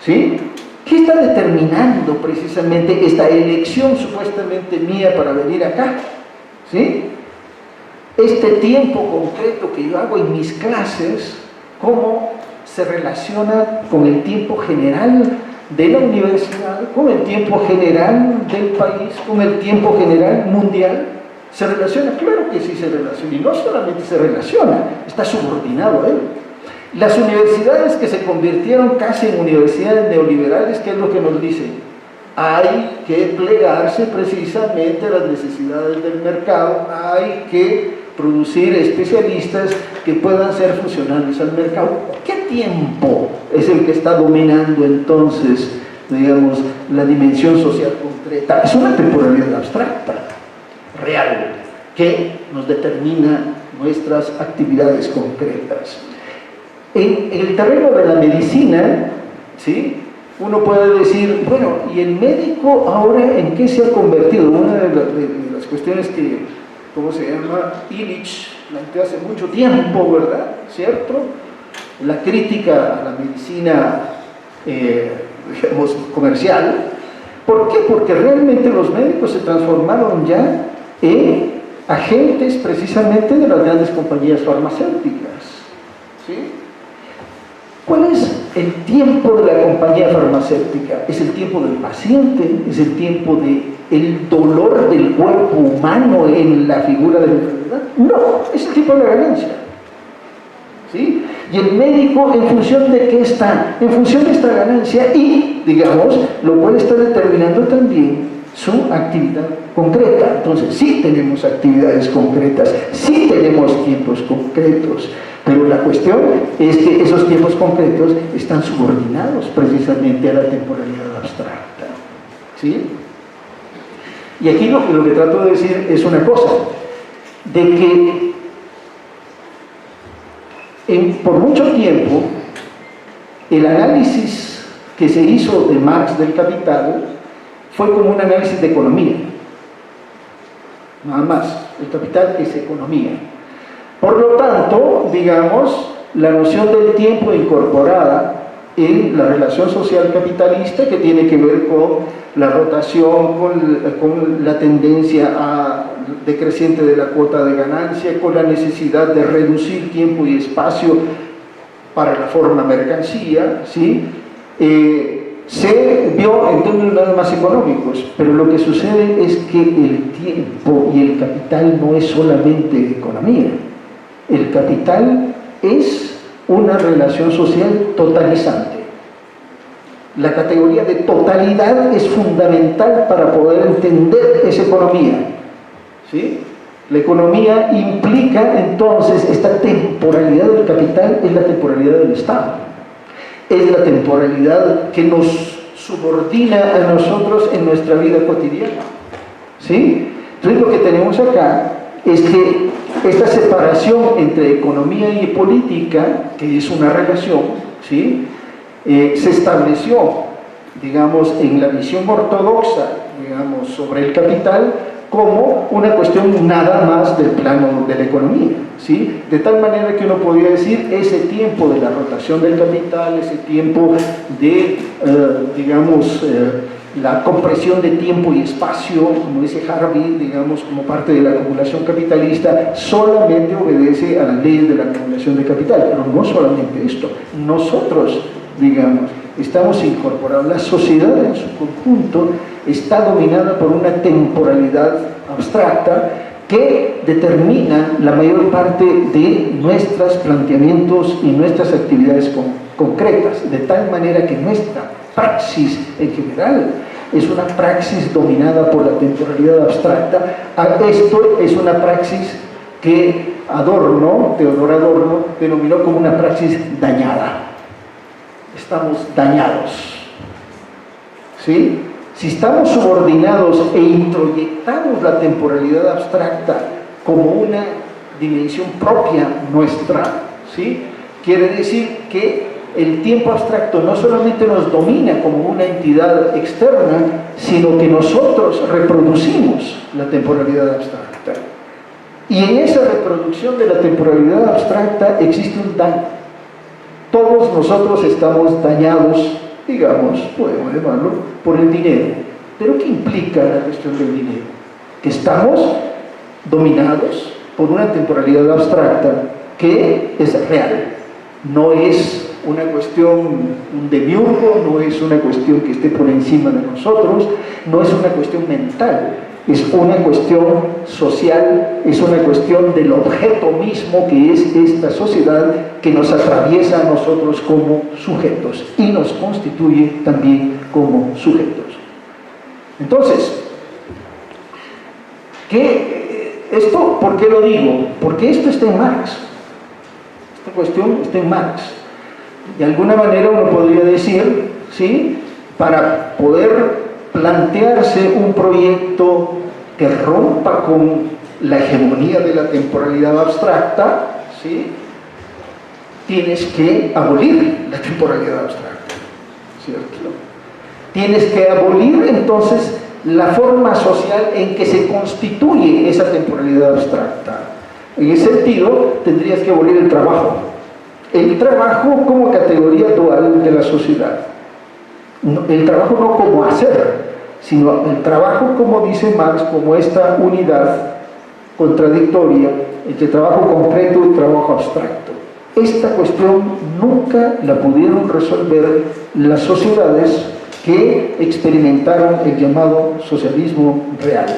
¿sí? ¿Qué está determinando precisamente esta elección supuestamente mía para venir acá? ¿Sí? Este tiempo concreto que yo hago en mis clases, ¿cómo se relaciona con el tiempo general de la universidad, con el tiempo general del país, con el tiempo general mundial? ¿Se relaciona? Claro que sí se relaciona, y no solamente se relaciona, está subordinado a él. Las universidades que se convirtieron casi en universidades neoliberales, ¿qué es lo que nos dicen? Hay que plegarse precisamente a las necesidades del mercado, hay que producir especialistas que puedan ser funcionales al mercado. ¿Qué tiempo es el que está dominando entonces, digamos, la dimensión social concreta? Es una temporalidad abstracta, real, que nos determina nuestras actividades concretas. En el terreno de la medicina, ¿sí?, uno puede decir, bueno, ¿y el médico ahora en qué se ha convertido? Una de las cuestiones que, ¿cómo se llama?, Illich planteó hace mucho tiempo, ¿verdad?, ¿cierto? La crítica a la medicina, digamos, comercial. ¿Por qué? Porque realmente los médicos se transformaron ya en agentes precisamente de las grandes compañías farmacéuticas, ¿sí? ¿Cuál es el tiempo de la compañía farmacéutica? ¿Es el tiempo del paciente? ¿Es el tiempo del dolor del cuerpo humano en la figura de la enfermedad? No, es el tiempo de la ganancia, ¿sí? Y el médico, ¿en función de qué está? En función de esta ganancia y, digamos, lo cual está determinando también su actividad concreta. Entonces, sí tenemos actividades concretas, sí tenemos tiempos concretos, pero la cuestión es que esos tiempos concretos están subordinados precisamente a la temporalidad abstracta, ¿sí? Y aquí lo que trato de decir es una cosa, de que por mucho tiempo, el análisis que se hizo de Marx del capital fue como un análisis de economía. Nada más, el capital es economía. Por lo tanto, digamos, la noción del tiempo incorporada en la relación social capitalista, que tiene que ver con la rotación, con la tendencia decreciente de la cuota de ganancia, con la necesidad de reducir tiempo y espacio para la forma mercancía, ¿sí? Se vio en términos nada más económicos, pero lo que sucede es que el tiempo y el capital no es solamente economía. El capital es una relación social totalizante. La categoría de totalidad es fundamental para poder entender esa economía, ¿sí? La economía implica entonces esta temporalidad del capital, es la temporalidad del Estado, es la temporalidad que nos subordina a nosotros en nuestra vida cotidiana, ¿sí? Entonces lo que tenemos acá es que esta separación entre economía y política, que es una relación, ¿sí? Se estableció, digamos, en la visión ortodoxa, digamos, sobre el capital, como una cuestión nada más del plano de la economía, ¿sí? De tal manera que uno podría decir, ese tiempo de la rotación del capital, ese tiempo de, digamos, la compresión de tiempo y espacio, como dice Harvey, digamos, como parte de la acumulación capitalista, solamente obedece a las leyes de la acumulación de capital. Pero no solamente esto, nosotros, digamos, estamos incorporados, la sociedad en su conjunto está dominada por una temporalidad abstracta que determina la mayor parte de nuestros planteamientos y nuestras actividades concretas, de tal manera que nuestra praxis en general es una praxis dominada por la temporalidad abstracta. Esto es una praxis que Teodor Adorno denominó como una praxis dañada. Estamos dañados, ¿sí? Si estamos subordinados e introyectamos la temporalidad abstracta como una dimensión propia nuestra, ¿sí? Quiere decir que el tiempo abstracto no solamente nos domina como una entidad externa, sino que nosotros reproducimos la temporalidad abstracta. Y en esa reproducción de la temporalidad abstracta existe un daño. Todos nosotros estamos dañados, digamos, podemos llamarlo, por el dinero. ¿Pero qué implica la cuestión del dinero? Que estamos dominados por una temporalidad abstracta que es real. No es una cuestión, un demiurgo, no es una cuestión que esté por encima de nosotros, no es una cuestión mental, es una cuestión social, es una cuestión del objeto mismo que es esta sociedad que nos atraviesa a nosotros como sujetos y nos constituye también como sujetos. Entonces, ¿esto por qué lo digo? Porque esto está en Marx. Esta cuestión está en Marx. De alguna manera uno podría decir, ¿sí?, para poder plantearse un proyecto que rompa con la hegemonía de la temporalidad abstracta, ¿sí?, tienes que abolir la temporalidad abstracta, ¿cierto? Tienes que abolir entonces la forma social en que se constituye esa temporalidad abstracta. En ese sentido, tendrías que abolir el trabajo. El trabajo como categoría dual de la sociedad. El trabajo no como hacer, sino el trabajo, como dice Marx, como esta unidad contradictoria entre trabajo concreto y trabajo abstracto. Esta cuestión nunca la pudieron resolver las sociedades que experimentaron el llamado socialismo real.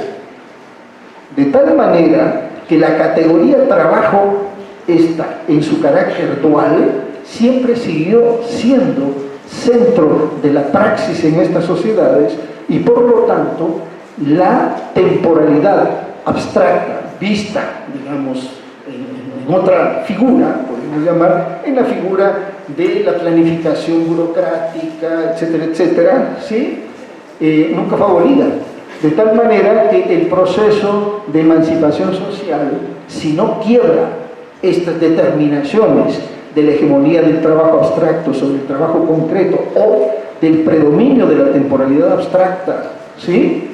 De tal manera que la categoría trabajo, esta, en su carácter dual, siempre siguió siendo centro de la praxis en estas sociedades y por lo tanto la temporalidad abstracta vista, digamos, en otra figura, podemos llamar, en la figura de la planificación burocrática, etcétera, etcétera, ¿sí? Nunca fue abolida. De tal manera que el proceso de emancipación social, si no quiebra estas determinaciones de la hegemonía del trabajo abstracto sobre el trabajo concreto o del predominio de la temporalidad abstracta, ¿sí?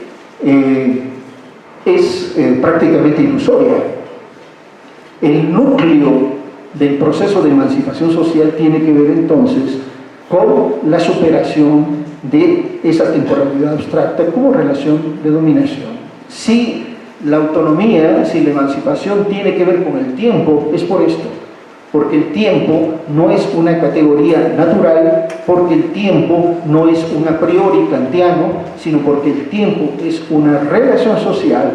Es prácticamente ilusoria. El núcleo del proceso de emancipación social tiene que ver entonces con la superación de esa temporalidad abstracta como relación de dominación. Si la autonomía, si la emancipación tiene que ver con el tiempo, es por esto, porque el tiempo no es una categoría natural, porque el tiempo no es un a priori kantiano, sino porque el tiempo es una relación social,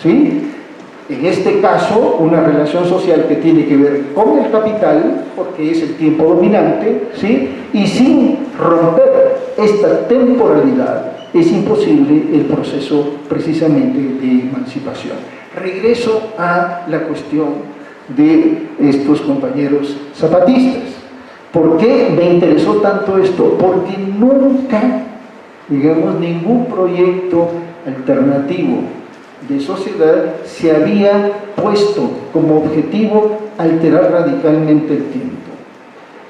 ¿sí? En este caso, una relación social que tiene que ver con el capital, porque es el tiempo dominante, ¿sí? Y sin romper esta temporalidad es imposible el proceso precisamente de emancipación. Regreso a la cuestión de estos compañeros zapatistas. ¿Por qué me interesó tanto esto? Porque nunca, digamos, ningún proyecto alternativo de sociedad se había puesto como objetivo alterar radicalmente el tiempo.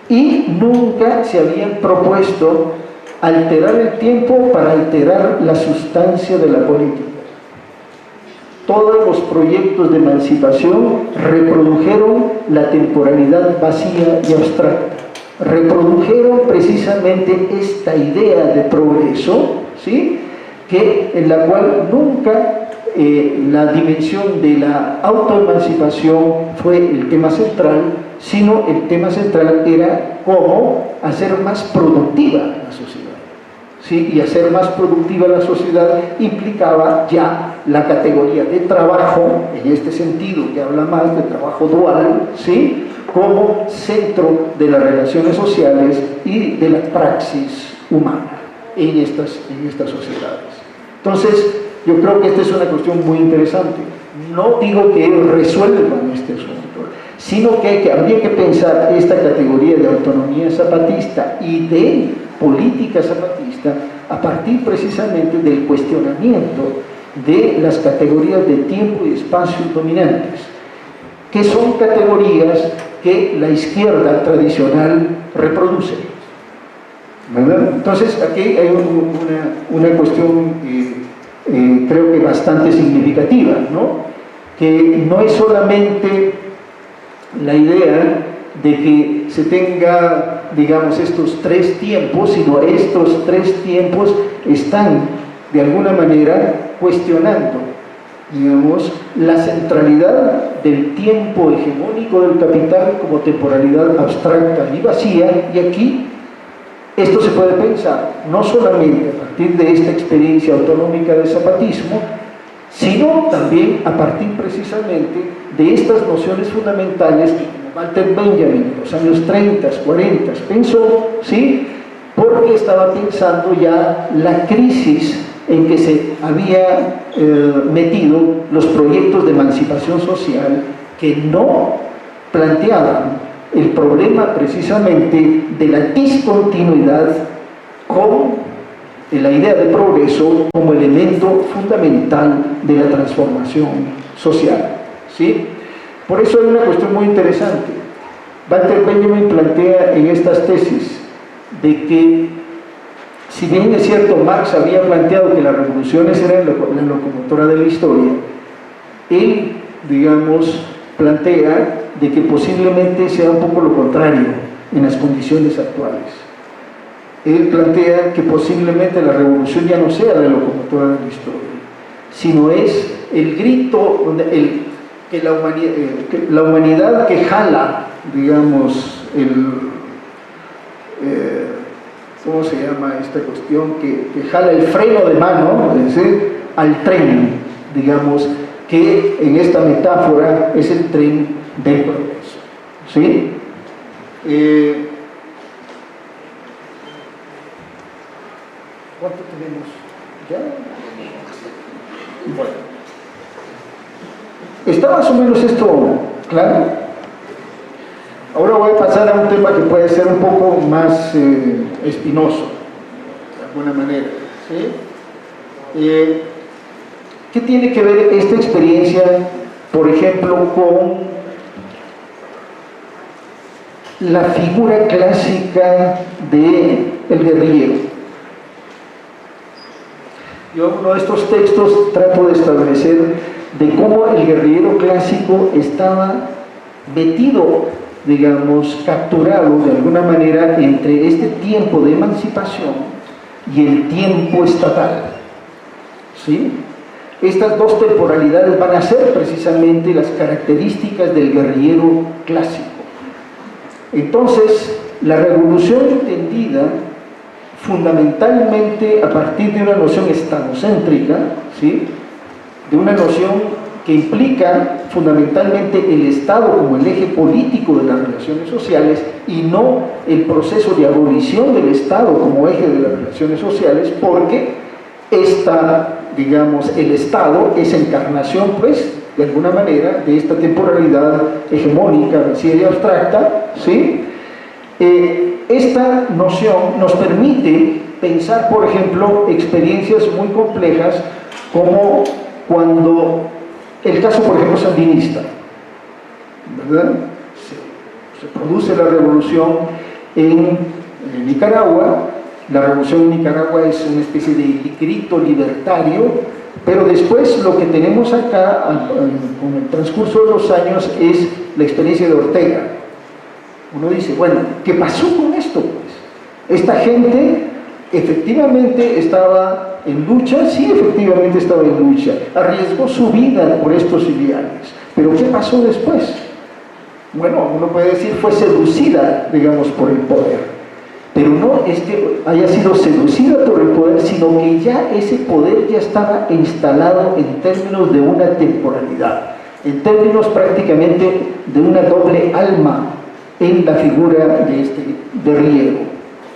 Y nunca se habían propuesto alterar el tiempo para alterar la sustancia de la política. Todos los proyectos de emancipación reprodujeron la temporalidad vacía y abstracta, reprodujeron precisamente esta idea de progreso, ¿sí? En la cual nunca la dimensión de la autoemancipación fue el tema central, sino el tema central era cómo hacer más productiva la sociedad. ¿Sí? Y hacer más productiva la sociedad implicaba ya la categoría de trabajo, en este sentido que habla más de trabajo dual, ¿sí? Como centro de las relaciones sociales y de la praxis humana en estas sociedades. Entonces, yo creo que esta es una cuestión muy interesante. No digo que resuelvan este asunto, sino que habría que pensar esta categoría de autonomía zapatista y de política zapatista a partir precisamente del cuestionamiento de las categorías de tiempo y espacio dominantes, que son categorías que la izquierda tradicional reproduce, ¿verdad? Entonces aquí hay una cuestión creo que bastante significativa, ¿no? Que no es solamente la idea de que se tenga, digamos, estos tres tiempos, sino estos tres tiempos están de alguna manera cuestionando, digamos, la centralidad del tiempo hegemónico del capital como temporalidad abstracta y vacía. Y aquí esto se puede pensar no solamente a partir de esta experiencia autonómica del zapatismo, sino también a partir precisamente de estas nociones fundamentales que Walter Benjamin en los años 30, 40 pensó, ¿sí? Porque estaba pensando ya la crisis en que se había metido los proyectos de emancipación social que no planteaban el problema precisamente de la discontinuidad con la idea de progreso como elemento fundamental de la transformación social, ¿sí? Por eso hay una cuestión muy interesante. Walter Benjamin plantea en estas tesis de que, si bien es cierto, Marx había planteado que las revoluciones eran la locomotora de la historia, él, digamos, plantea de que posiblemente sea un poco lo contrario en las condiciones actuales. Él plantea que posiblemente la revolución ya no sea la locomotora de la historia, sino es el grito, que la humanidad que jala, digamos, ¿cómo se llama esta cuestión? Que jala el freno de mano, es decir, al tren, digamos, que en esta metáfora es el tren del progreso, ¿sí? ¿Cuánto tenemos? ¿Ya? Bueno. ¿Está más o menos esto claro? Ahora voy a pasar a un tema que puede ser un poco más espinoso, de alguna manera, ¿sí? ¿Qué tiene que ver esta experiencia, por ejemplo, con la figura clásica del guerrillero. Yo en uno de estos textos trato de establecer de cómo el guerrillero clásico estaba metido, digamos, capturado de alguna manera entre este tiempo de emancipación y el tiempo estatal. ¿Sí? Estas dos temporalidades van a ser precisamente las características del guerrillero clásico. Entonces, la revolución entendida fundamentalmente a partir de una noción estadocéntrica, ¿sí? De una noción que implica fundamentalmente el Estado como el eje político de las relaciones sociales y no el proceso de abolición del Estado como eje de las relaciones sociales, porque digamos, el Estado es encarnación, pues, de alguna manera, de esta temporalidad hegemónica, vencida y abstracta, ¿sí? Esta noción nos permite pensar, por ejemplo, experiencias muy complejas como cuando el caso, por ejemplo, sandinista, ¿verdad? Se produce la revolución en Nicaragua. La revolución en Nicaragua es una especie de grito libertario, pero después lo que tenemos acá, con el transcurso de los años, es la experiencia de Ortega. Uno dice, bueno, ¿qué pasó con esto? Pues esta gente efectivamente estaba en lucha, sí, efectivamente estaba en lucha, arriesgó su vida por estos ideales, pero ¿qué pasó después? Bueno, uno puede decir fue seducida, digamos, por el poder, pero no es que haya sido seducida por el poder, sino que ya ese poder ya estaba instalado en términos de una temporalidad, en términos prácticamente de una doble alma en la figura de este guerrillero.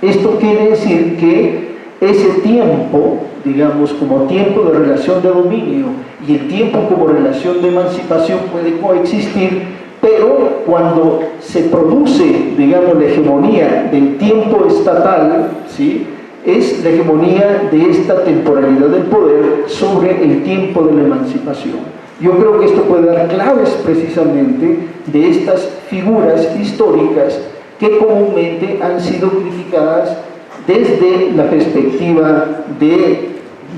Esto quiere decir que ese tiempo, digamos, como tiempo de relación de dominio y el tiempo como relación de emancipación puede coexistir, pero cuando se produce, digamos, la hegemonía del tiempo estatal, ¿sí?, es la hegemonía de esta temporalidad del poder sobre el tiempo de la emancipación. Yo creo que esto puede dar claves precisamente de estas figuras históricas que comúnmente han sido criticadas desde la perspectiva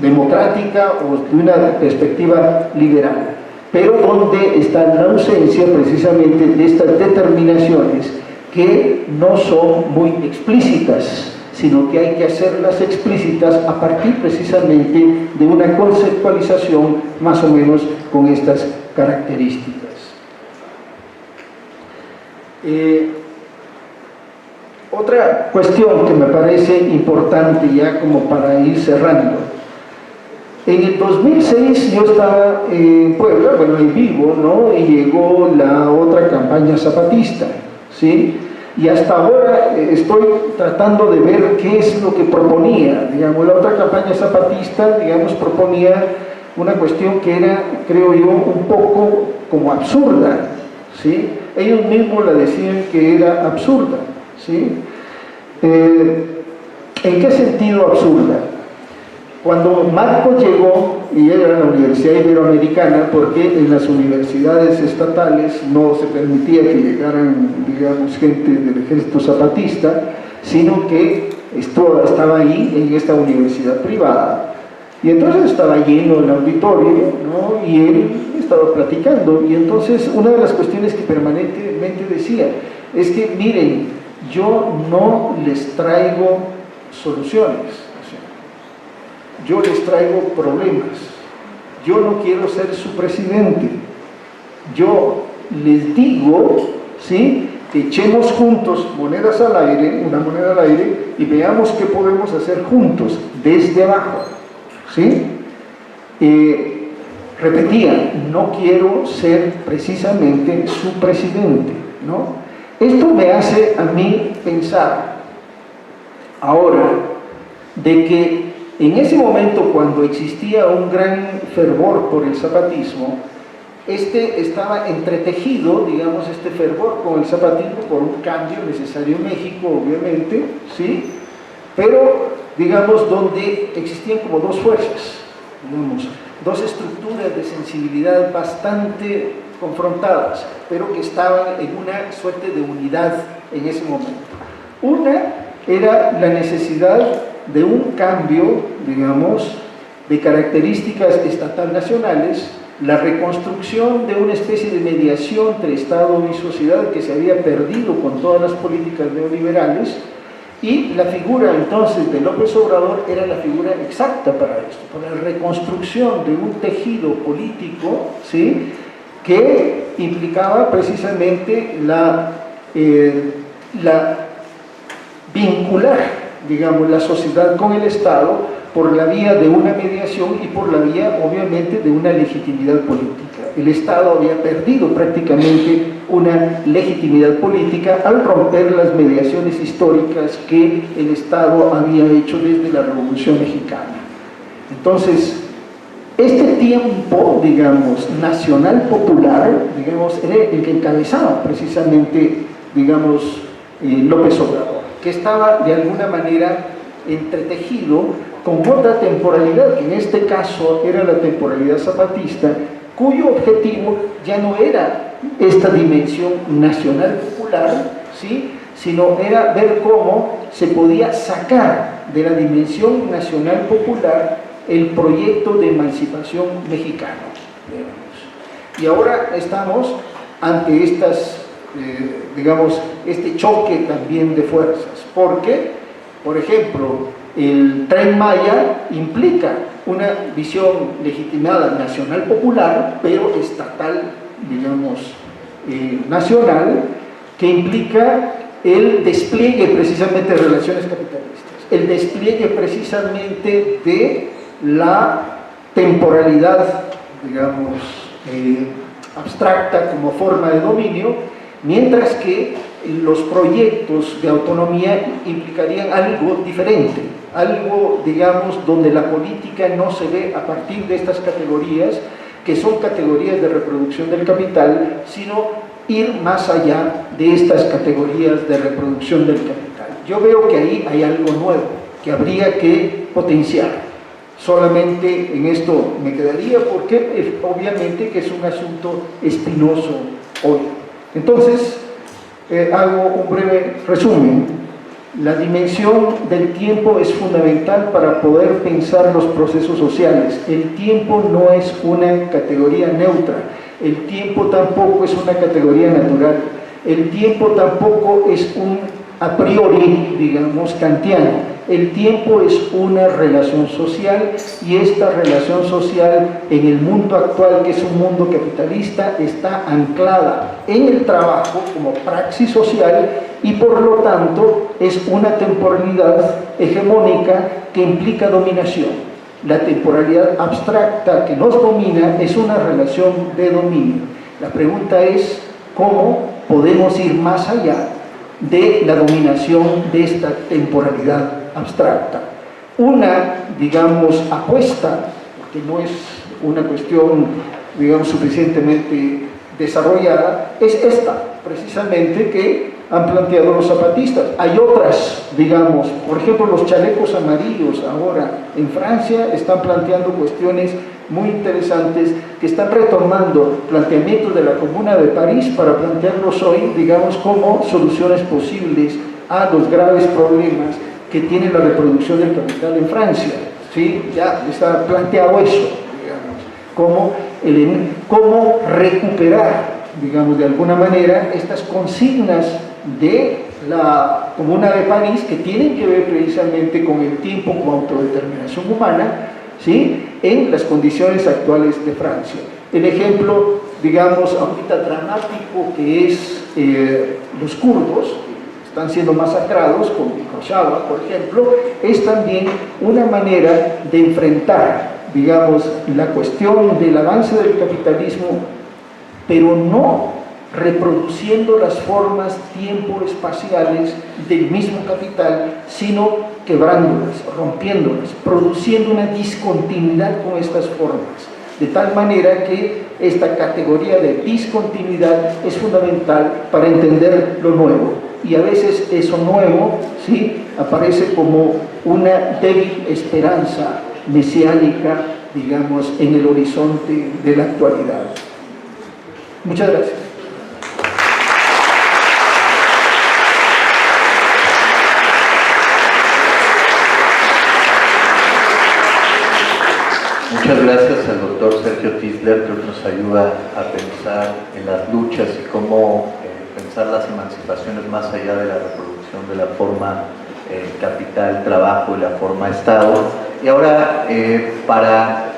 democrática o de una perspectiva liberal, pero donde está la ausencia precisamente de estas determinaciones que no son muy explícitas, sino que hay que hacerlas explícitas a partir precisamente de una conceptualización más o menos con estas características. Otra cuestión que me parece importante ya como para ir cerrando. En el 2006 yo estaba en Puebla, bueno, en vivo, ¿no? Y llegó la otra campaña zapatista, ¿sí? Y hasta ahora estoy tratando de ver qué es lo que proponía. Digamos, la otra campaña zapatista, digamos, proponía una cuestión que era, creo yo, un poco como absurda, ¿sí? Ellos mismos la decían que era absurda, ¿sí? ¿En qué sentido absurda? Cuando Marcos llegó, y era en la Universidad Iberoamericana, porque en las universidades estatales no se permitía que llegaran, digamos, gente del ejército zapatista, sino que estaba ahí en esta universidad privada. Y entonces estaba lleno el auditorio, ¿no? Y él estaba platicando. Y entonces una de las cuestiones que permanentemente decía es que, miren, yo no les traigo soluciones. Yo les traigo problemas. Yo no quiero ser su presidente. Yo les digo, ¿sí?, que echemos juntos monedas al aire, una moneda al aire, y veamos qué podemos hacer juntos, desde abajo, ¿sí? Repetía, no quiero ser precisamente su presidente, ¿no? Esto me hace a mí pensar ahora de que en ese momento, cuando existía un gran fervor por el zapatismo, estaba entretejido, digamos, este fervor con el zapatismo por un cambio necesario en México, obviamente, ¿sí? Pero, digamos, donde existían como dos fuerzas, digamos, dos estructuras de sensibilidad bastante confrontadas, pero que estaban en una suerte de unidad en ese momento. Una era la necesidad de un cambio, digamos, de características estatal nacionales, la reconstrucción de una especie de mediación entre Estado y sociedad que se había perdido con todas las políticas neoliberales, y la figura entonces de López Obrador era la figura exacta para esto, para la reconstrucción de un tejido político, ¿sí?, que implicaba precisamente la vincular, digamos, la sociedad con el Estado por la vía de una mediación y por la vía, obviamente, de una legitimidad política. El Estado había perdido prácticamente una legitimidad política al romper las mediaciones históricas que el Estado había hecho desde la Revolución Mexicana. Entonces, este tiempo, digamos, nacional popular, digamos, era el que encabezaba precisamente, digamos, López Obrador, que estaba de alguna manera entretejido con otra temporalidad, que en este caso era la temporalidad zapatista, cuyo objetivo ya no era esta dimensión nacional popular, ¿sí?, sino era ver cómo se podía sacar de la dimensión nacional popular el proyecto de emancipación mexicano, digamos. Y ahora estamos ante estas, digamos, este choque también de fuerzas, porque, por ejemplo, el Tren Maya implica una visión legitimada nacional popular, pero estatal, digamos, nacional, que implica el despliegue precisamente de relaciones capitalistas, el despliegue precisamente de la temporalidad, digamos, abstracta como forma de dominio, mientras que los proyectos de autonomía implicarían algo diferente, algo, digamos, donde la política no se ve a partir de estas categorías, que son categorías de reproducción del capital, sino ir más allá de estas categorías de reproducción del capital. Yo veo que ahí hay algo nuevo, que habría que potenciar. Solamente en esto me quedaría, porque obviamente que es un asunto espinoso hoy. Entonces, hago un breve resumen. La dimensión del tiempo es fundamental para poder pensar los procesos sociales. El tiempo no es una categoría neutra, el tiempo tampoco es una categoría natural, el tiempo tampoco es un a priori, digamos, kantiano. El tiempo es una relación social, y esta relación social en el mundo actual, que es un mundo capitalista, está anclada en el trabajo como praxis social, y por lo tanto es una temporalidad hegemónica que implica dominación. La temporalidad abstracta que nos domina es una relación de dominio. La pregunta es cómo podemos ir más allá de la dominación de esta temporalidad abstracta. Una, digamos, apuesta, que no es una cuestión, digamos, suficientemente desarrollada, es esta, precisamente, que han planteado los zapatistas. Hay otras, digamos, por ejemplo, los chalecos amarillos ahora en Francia están planteando cuestiones muy interesantes, que están retomando planteamientos de la Comuna de París para plantearlos hoy, digamos, como soluciones posibles a los graves problemas que tiene la reproducción del capital en Francia, ¿sí? Ya está planteado eso, digamos, cómo recuperar, digamos, de alguna manera estas consignas de la Comuna de París, que tienen que ver precisamente con el tiempo como autodeterminación humana, ¿sí?, en las condiciones actuales de Francia. El ejemplo, digamos, ahorita dramático, que es los kurdos, que están siendo masacrados con Rojava, por ejemplo, es también una manera de enfrentar, digamos, la cuestión del avance del capitalismo, pero no reproduciendo las formas tiempo-espaciales del mismo capital, sino quebrándolas, rompiéndolas, produciendo una discontinuidad con estas formas, de tal manera que esta categoría de discontinuidad es fundamental para entender lo nuevo, y a veces eso nuevo, ¿sí?, aparece como una débil esperanza mesiánica, digamos, en el horizonte de la actualidad. Muchas gracias. Muchas gracias al doctor Sergio Tisler, que nos ayuda a pensar en las luchas y cómo pensar las emancipaciones más allá de la reproducción de la forma capital, trabajo y la forma Estado. Y ahora, para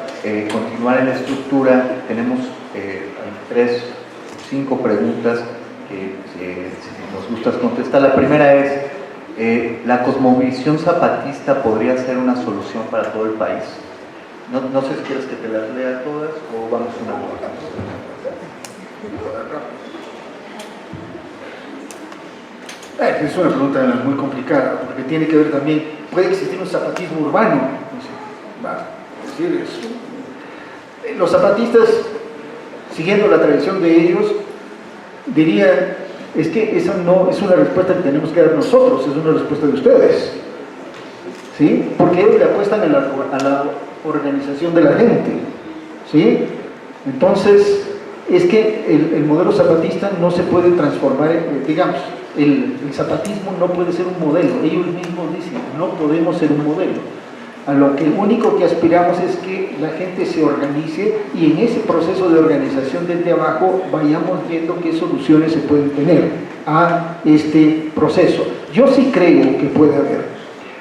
continuar en la estructura, tenemos 5 preguntas que nos gusta contestar. La primera es, ¿la cosmovisión zapatista podría ser una solución para todo el país? No sé si quieres que te las lea todas o vamos una por una. Es una pregunta muy complicada, porque tiene que ver también, puede existir un zapatismo urbano, no sé, va a decir eso. Los zapatistas, siguiendo la tradición de ellos, dirían, es que esa no es una respuesta que tenemos que dar nosotros, es una respuesta de ustedes, ¿sí? Porque ellos le apuestan a la organización de la gente, ¿sí? Entonces, es que el modelo zapatista no se puede transformar, digamos, el zapatismo no puede ser un modelo, ellos mismos dicen, no podemos ser un modelo. A lo que único que aspiramos es que la gente se organice y en ese proceso de organización desde abajo vayamos viendo qué soluciones se pueden tener a este proceso. Yo sí creo que puede haber.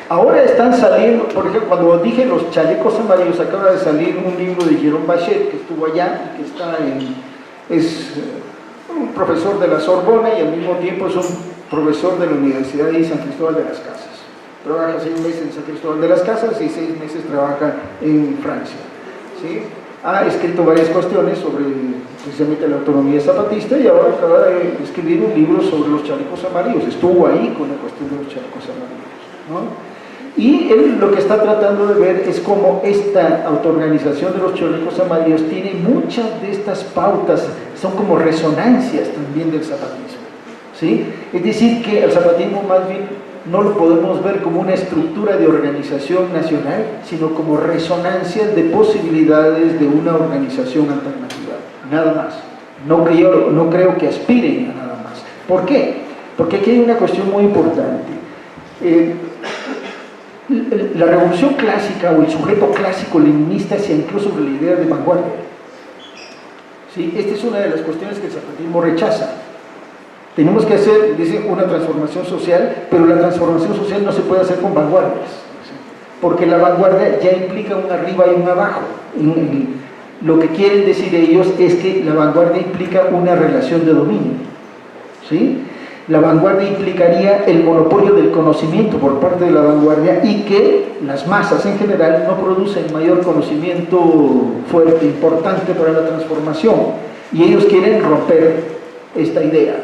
Ahora están saliendo, por ejemplo, cuando dije los chalecos amarillos, acaba de salir un libro de Jérôme Bachet, que estuvo allá y que está es un profesor de la Sorbona y al mismo tiempo es un profesor de la Universidad de San Cristóbal de las Casas. Trabaja 6 meses en San Cristóbal de las Casas y 6 meses trabaja en Francia, ¿sí? Ha escrito varias cuestiones sobre precisamente la autonomía zapatista y ahora acaba de escribir un libro sobre los chalecos amarillos. Estuvo ahí con la cuestión de los chalecos amarillos, ¿no? Y él lo que está tratando de ver es cómo esta autoorganización de los chalecos amarillos tiene muchas de estas pautas, son como resonancias también del zapatismo, ¿sí? Es decir, que el zapatismo más bien no lo podemos ver como una estructura de organización nacional, sino como resonancias de posibilidades de una organización alternativa, nada más. No creo que aspiren a nada más. ¿Por qué? Porque aquí hay una cuestión muy importante. La revolución clásica o el sujeto clásico leninista se ancló sobre la idea de vanguardia. ¿Sí? Esta es una de las cuestiones que el zapatismo rechaza. Tenemos que hacer, dice, una transformación social, pero la transformación social no se puede hacer con vanguardias, porque la vanguardia ya implica un arriba y un abajo. Lo que quieren decir ellos es que la vanguardia implica una relación de dominio, ¿sí? La vanguardia implicaría el monopolio del conocimiento por parte de la vanguardia y que las masas en general no producen mayor conocimiento fuerte, importante para la transformación, y ellos quieren romper esta idea.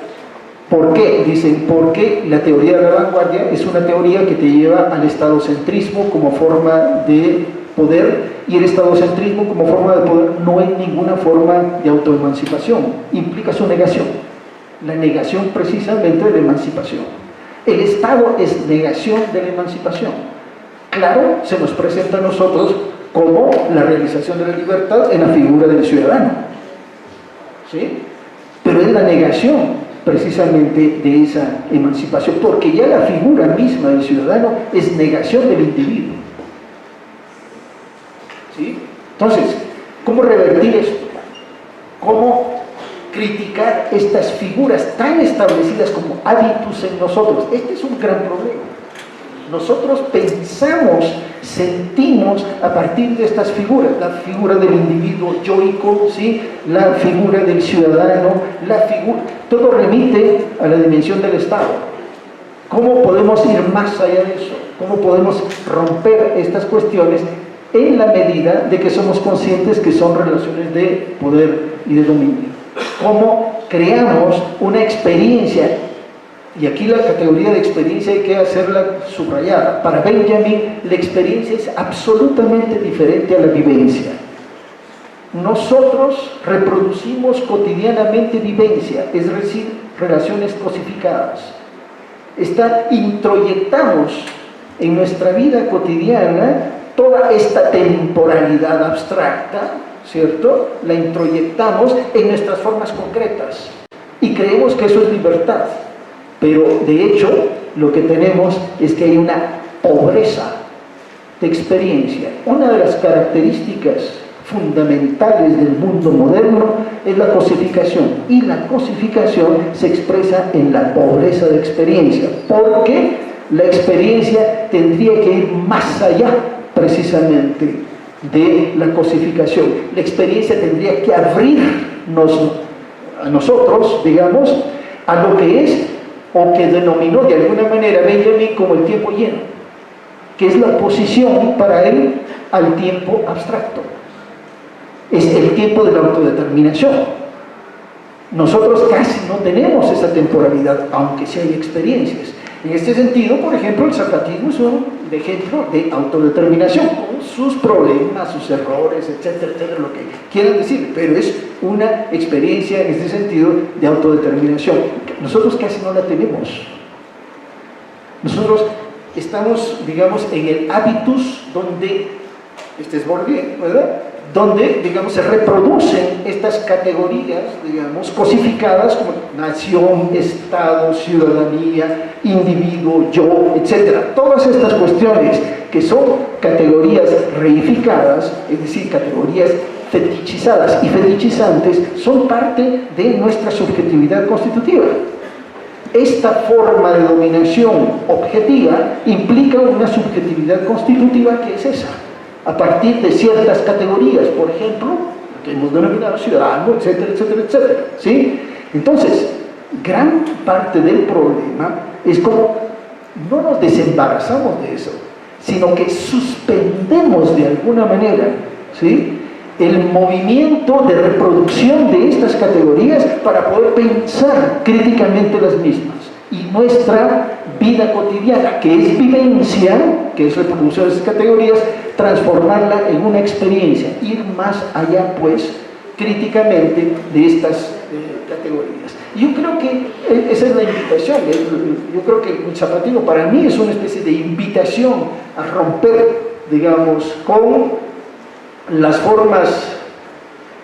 ¿Por qué? Dicen, porque la teoría de la vanguardia es una teoría que te lleva al estadocentrismo como forma de poder, y el estadocentrismo como forma de poder no es ninguna forma de autoemancipación, implica su negación, la negación precisamente de la emancipación. El Estado es negación de la emancipación. Claro, se nos presenta a nosotros como la realización de la libertad en la figura del ciudadano, ¿sí? Pero es la negación precisamente de esa emancipación, porque ya la figura misma del ciudadano es negación del individuo, ¿sí? Entonces, ¿cómo revertir esto? ¿Cómo criticar estas figuras tan establecidas como hábitos en nosotros? Este es un gran problema. Nosotros pensamos, sentimos a partir de estas figuras, la figura del individuo yoico, ¿sí? La figura del ciudadano, todo remite a la dimensión del Estado. ¿Cómo podemos ir más allá de eso? ¿Cómo podemos romper estas cuestiones en la medida de que somos conscientes que son relaciones de poder y de dominio? ¿Cómo creamos una experiencia? Y aquí la categoría de experiencia hay que hacerla subrayada. Para Benjamin, la experiencia es absolutamente diferente a la vivencia. Nosotros reproducimos cotidianamente vivencia, es decir, relaciones cosificadas. Introyectamos en nuestra vida cotidiana toda esta temporalidad abstracta, ¿cierto? La introyectamos en nuestras formas concretas y creemos que eso es libertad, pero de hecho lo que tenemos es que hay una pobreza de experiencia. Una de las características fundamentales del mundo moderno es la cosificación, y la cosificación se expresa en la pobreza de experiencia, porque la experiencia tendría que ir más allá precisamente de la cosificación. La experiencia tendría que abrirnos a nosotros, digamos, a lo que es, o que denominó de alguna manera Benjamin como el tiempo lleno, que es la oposición para él al tiempo abstracto. Es el tiempo de la autodeterminación. Nosotros casi no tenemos esa temporalidad, aunque sí hay experiencias. En este sentido, por ejemplo, el zapatismo es un ejemplo de autodeterminación, con sus problemas, sus errores, etcétera, etcétera, lo que quieran decir, pero es una experiencia en este sentido de autodeterminación. Nosotros casi no la tenemos. Nosotros estamos, digamos, en el hábitus donde, este es Bourdieu, ¿verdad?, donde, digamos, se reproducen estas categorías, digamos, cosificadas como nación, estado, ciudadanía, individuo, yo, etc. Todas estas cuestiones que son categorías reificadas, es decir, categorías fetichizadas y fetichizantes, son parte de nuestra subjetividad constitutiva. Esta forma de dominación objetiva implica una subjetividad constitutiva que es esa, a partir de ciertas categorías, por ejemplo, que hemos denominado ciudadano, etcétera, etcétera, etcétera, ¿sí? Entonces, gran parte del problema es como no nos desembarazamos de eso, sino que suspendemos de alguna manera, ¿sí?, el movimiento de reproducción de estas categorías para poder pensar críticamente las mismas. Y nuestra vida cotidiana, que es vivencia, que es reproducción de esas categorías, transformarla en una experiencia, ir más allá, pues, críticamente de estas categorías. Yo creo que esa es la invitación. Yo creo que el zapatismo para mí es una especie de invitación a romper, digamos, con las formas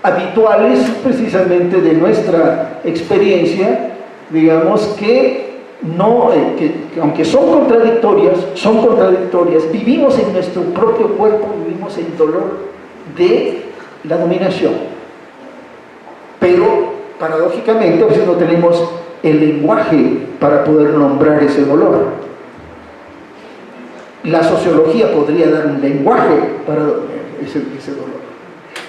habituales precisamente de nuestra experiencia, digamos, que no, que aunque son contradictorias, vivimos en nuestro propio cuerpo, vivimos el dolor de la dominación, pero paradójicamente a veces no tenemos el lenguaje para poder nombrar ese dolor. La sociología podría dar un lenguaje para ese dolor,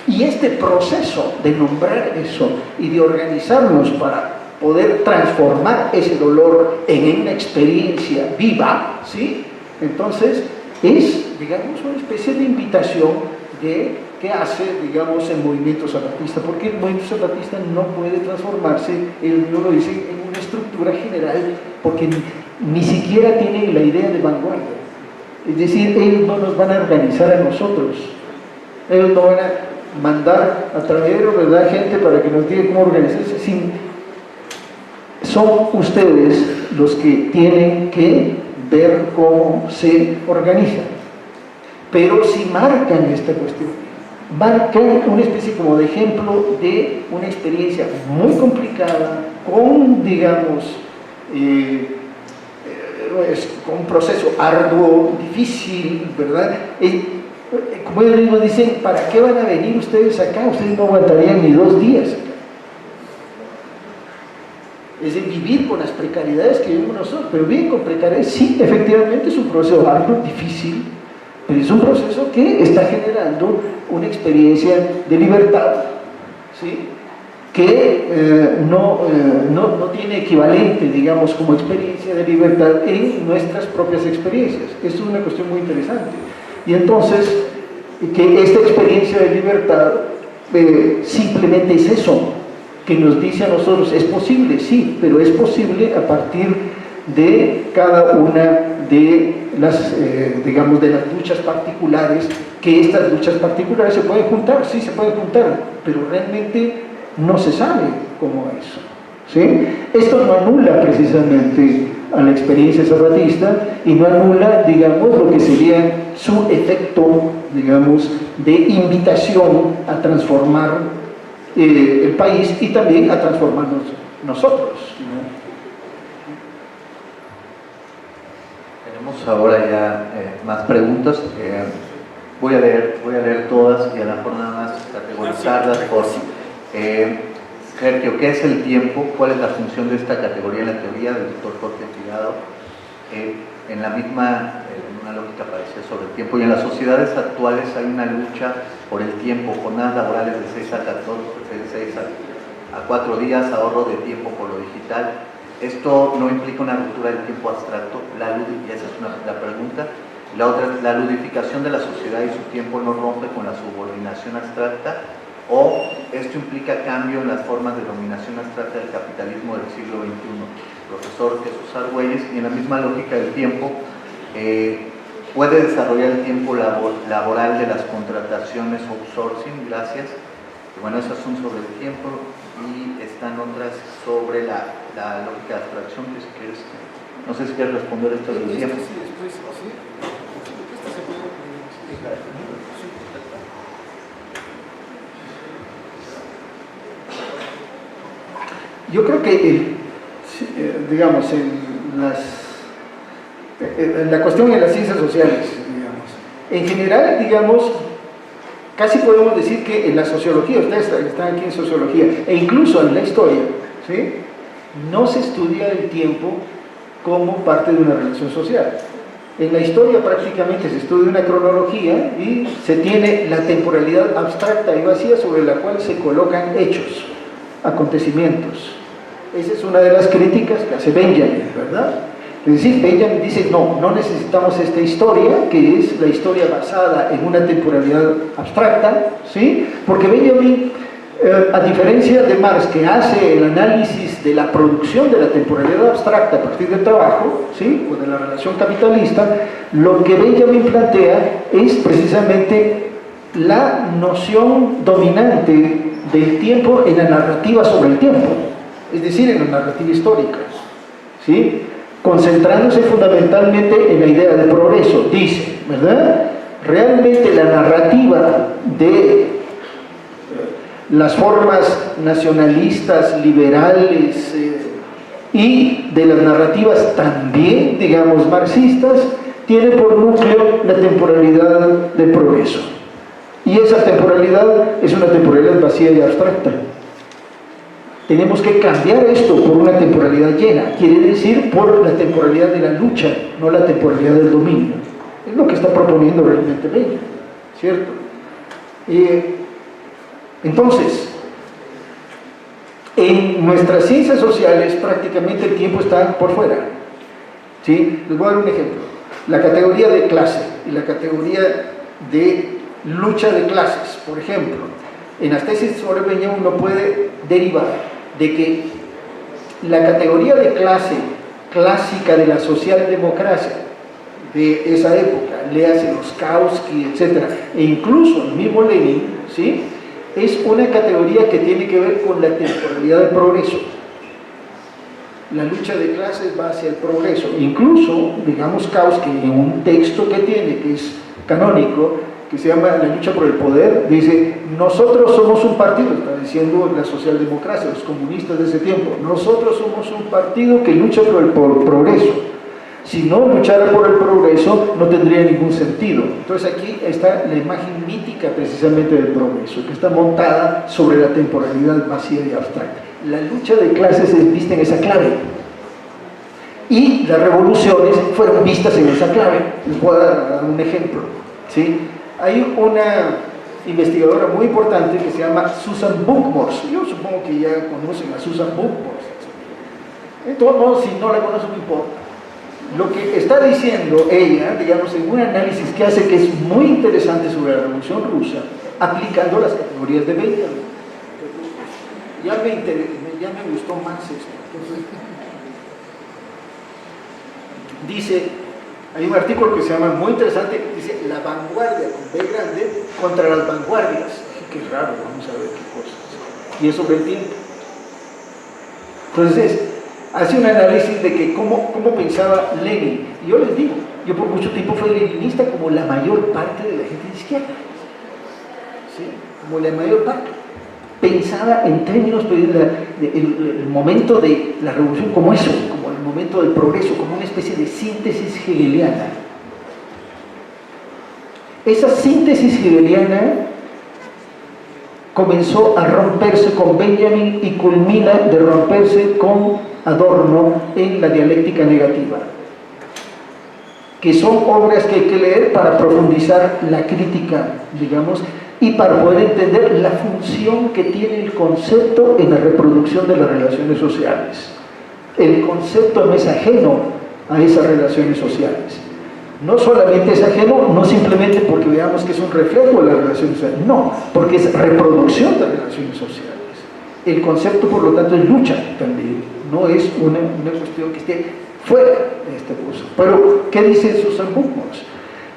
y este proceso de nombrar eso y de organizarnos para poder transformar ese dolor en una experiencia viva, ¿sí? Entonces es, digamos, una especie de invitación que hace, digamos, el movimiento zapatista, porque el movimiento zapatista no puede transformarse, él no lo dice, en una estructura general, porque ni siquiera tienen la idea de vanguardia. Es decir, ellos no nos van a organizar a nosotros, ellos no van a mandar a traer, ¿verdad?, gente para que nos diga cómo organizarse. Son ustedes los que tienen que ver cómo se organizan, pero si marcan esta cuestión, marcan una especie como de ejemplo de una experiencia muy complicada, con, digamos, con un proceso arduo, difícil, ¿verdad? Como ellos mismos dicen, ¿para qué van a venir ustedes acá? Ustedes no aguantarían ni 2 días acá. Es decir, vivir con las precariedades que vivimos nosotros, pero vivir con precariedades, sí, efectivamente es un proceso arduo, difícil, pero es un proceso que está generando una experiencia de libertad, ¿sí?, que no tiene equivalente, digamos, como experiencia de libertad en nuestras propias experiencias. Esto es una cuestión muy interesante. Y entonces, que esta experiencia de libertad simplemente es eso, que nos dice a nosotros, es posible, sí, pero es posible a partir de cada una de las, digamos, de las luchas particulares, que estas luchas particulares se pueden juntar, sí se pueden juntar, pero realmente no se sabe cómo eso, ¿sí? Esto no anula precisamente a la experiencia zapatista y no anula, digamos, lo que sería su efecto, digamos, de invitación a transformar el país y también a transformarnos nosotros, ¿no? Tenemos ahora ya más preguntas. Voy a leer todas y a lo mejor nada más categorizarlas por Sergio, ¿qué es el tiempo? ¿Cuál es la función de esta categoría en la teoría del doctor Jorge Tirado? En la misma, en una lógica parecida sobre el tiempo, y en las sociedades actuales hay una lucha por el tiempo, jornadas laborales de 6 a 4 días, ahorro de tiempo por lo digital. Esto no implica una ruptura del tiempo abstracto, y esa es la pregunta. La otra es, ¿la ludificación de la sociedad y su tiempo no rompe con la subordinación abstracta? ¿O esto implica cambio en las formas de dominación abstracta del capitalismo del siglo XXI? Profesor Jesús Argüelles, y en la misma lógica del tiempo, ¿puede desarrollar el tiempo laboral de las contrataciones outsourcing? Gracias. Y bueno, esas son sobre el tiempo, y están otras sobre la lógica de abstracción, que si quieres, no sé si quieres responder esto del tiempo. Yo creo que, digamos, en la cuestión de las ciencias sociales, digamos, en general, digamos, casi podemos decir que en la sociología, ustedes están aquí en sociología, e incluso en la historia, ¿sí?, no se estudia el tiempo como parte de una relación social. En la historia prácticamente se estudia una cronología y se tiene la temporalidad abstracta y vacía sobre la cual se colocan hechos, acontecimientos. Esa es una de las críticas que hace Benjamin, ¿verdad? Es decir, Benjamin dice, no necesitamos esta historia, que es la historia basada en una temporalidad abstracta, ¿sí? Porque Benjamin, a diferencia de Marx, que hace el análisis de la producción de la temporalidad abstracta a partir del trabajo, ¿sí?, o de la relación capitalista, lo que Benjamin plantea es precisamente la noción dominante del tiempo en la narrativa sobre el tiempo, es decir, en la narrativa histórica, ¿sí?, concentrándose fundamentalmente en la idea de progreso. Dice, ¿verdad?, realmente la narrativa de las formas nacionalistas, liberales y de las narrativas también, digamos, marxistas, tiene por núcleo la temporalidad del progreso. Y esa temporalidad es una temporalidad vacía y abstracta. Tenemos que cambiar esto por una temporalidad llena, quiere decir por la temporalidad de la lucha, no la temporalidad del dominio. Es lo que está proponiendo realmente Benjamin, ¿cierto? Entonces, en nuestras ciencias sociales prácticamente el tiempo está por fuera, ¿sí? Les voy a dar un ejemplo. La categoría de clase y la categoría de lucha de clases, por ejemplo, en las tesis sobre Benjamin uno puede derivar de que la categoría de clase clásica de la socialdemocracia de esa época, léase los Kautsky, etc., e incluso el mismo Lenin, ¿sí?, es una categoría que tiene que ver con la temporalidad del progreso. La lucha de clases va hacia el progreso. Incluso, digamos, Kautsky, en un texto que tiene, que es canónico, que se llama La lucha por el poder, dice, nosotros somos un partido, está diciendo la socialdemocracia, los comunistas de ese tiempo, nosotros somos un partido que lucha por el progreso. Si no luchara por el progreso, no tendría ningún sentido. Entonces aquí está la imagen mítica precisamente del progreso, que está montada sobre la temporalidad vacía y abstracta. La lucha de clases es vista en esa clave. Y las revoluciones fueron vistas en esa clave. Les voy a dar un ejemplo, ¿sí? Hay una investigadora muy importante que se llama Susan Buchmors. Yo supongo que ya conocen a Susan Buchmors. De todos modos, si no la conocen, no importa. Lo que está diciendo ella, digamos, en un análisis que hace, que es muy interesante sobre la Revolución Rusa, aplicando las categorías de Benjamin. Ya me gustó más esto. Dice, hay un artículo que se llama, muy interesante, dice, la vanguardia, con B grande, contra las vanguardias. Qué raro, vamos a ver qué cosas. Y es sobre el tiempo. Entonces, hace un análisis de que cómo pensaba Lenin. Y yo les digo, yo por mucho tiempo fui leninista como la mayor parte de la gente de izquierda. ¿Sí? Como la mayor parte. Pensaba en términos el momento de la revolución como eso, como el momento del progreso, como una especie de síntesis hegeliana. Esa síntesis hegeliana comenzó a romperse con Benjamin y culmina de romperse con Adorno en la dialéctica negativa, que son obras que hay que leer para profundizar la crítica, digamos, y para poder entender la función que tiene el concepto en la reproducción de las relaciones sociales. El concepto no es ajeno a esas relaciones sociales. No solamente es ajeno, no simplemente porque veamos que es un reflejo de las relaciones sociales, no, porque es reproducción de las relaciones sociales. El concepto, por lo tanto, es lucha también, no es una cuestión que esté fuera de este curso. Pero, ¿qué dicen sus alumnos?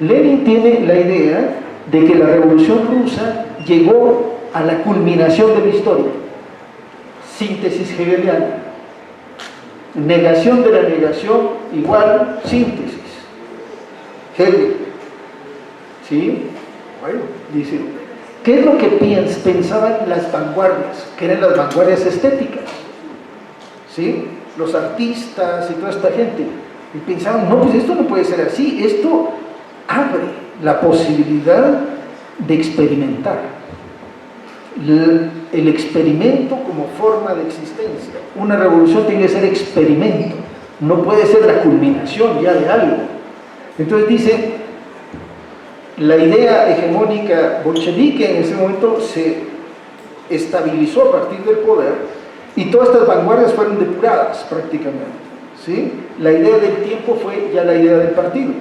Lenin tiene la idea de que la Revolución Rusa llegó a la culminación de la historia. Síntesis hegeliana. Negación de la negación igual síntesis. Hegel. ¿Sí? Bueno, dice, ¿qué es lo que pensaban las vanguardias? Que eran las vanguardias estéticas. ¿Sí? Los artistas y toda esta gente. Y pensaban, no, pues esto no puede ser así, esto abre la posibilidad de experimentar. El experimento como forma de existencia. Una revolución tiene que ser experimento, no puede ser la culminación ya de algo. Entonces dice, la idea hegemónica bolchevique en ese momento se estabilizó a partir del poder y todas estas vanguardias fueron depuradas prácticamente, ¿sí? La idea del tiempo fue ya la idea del partido,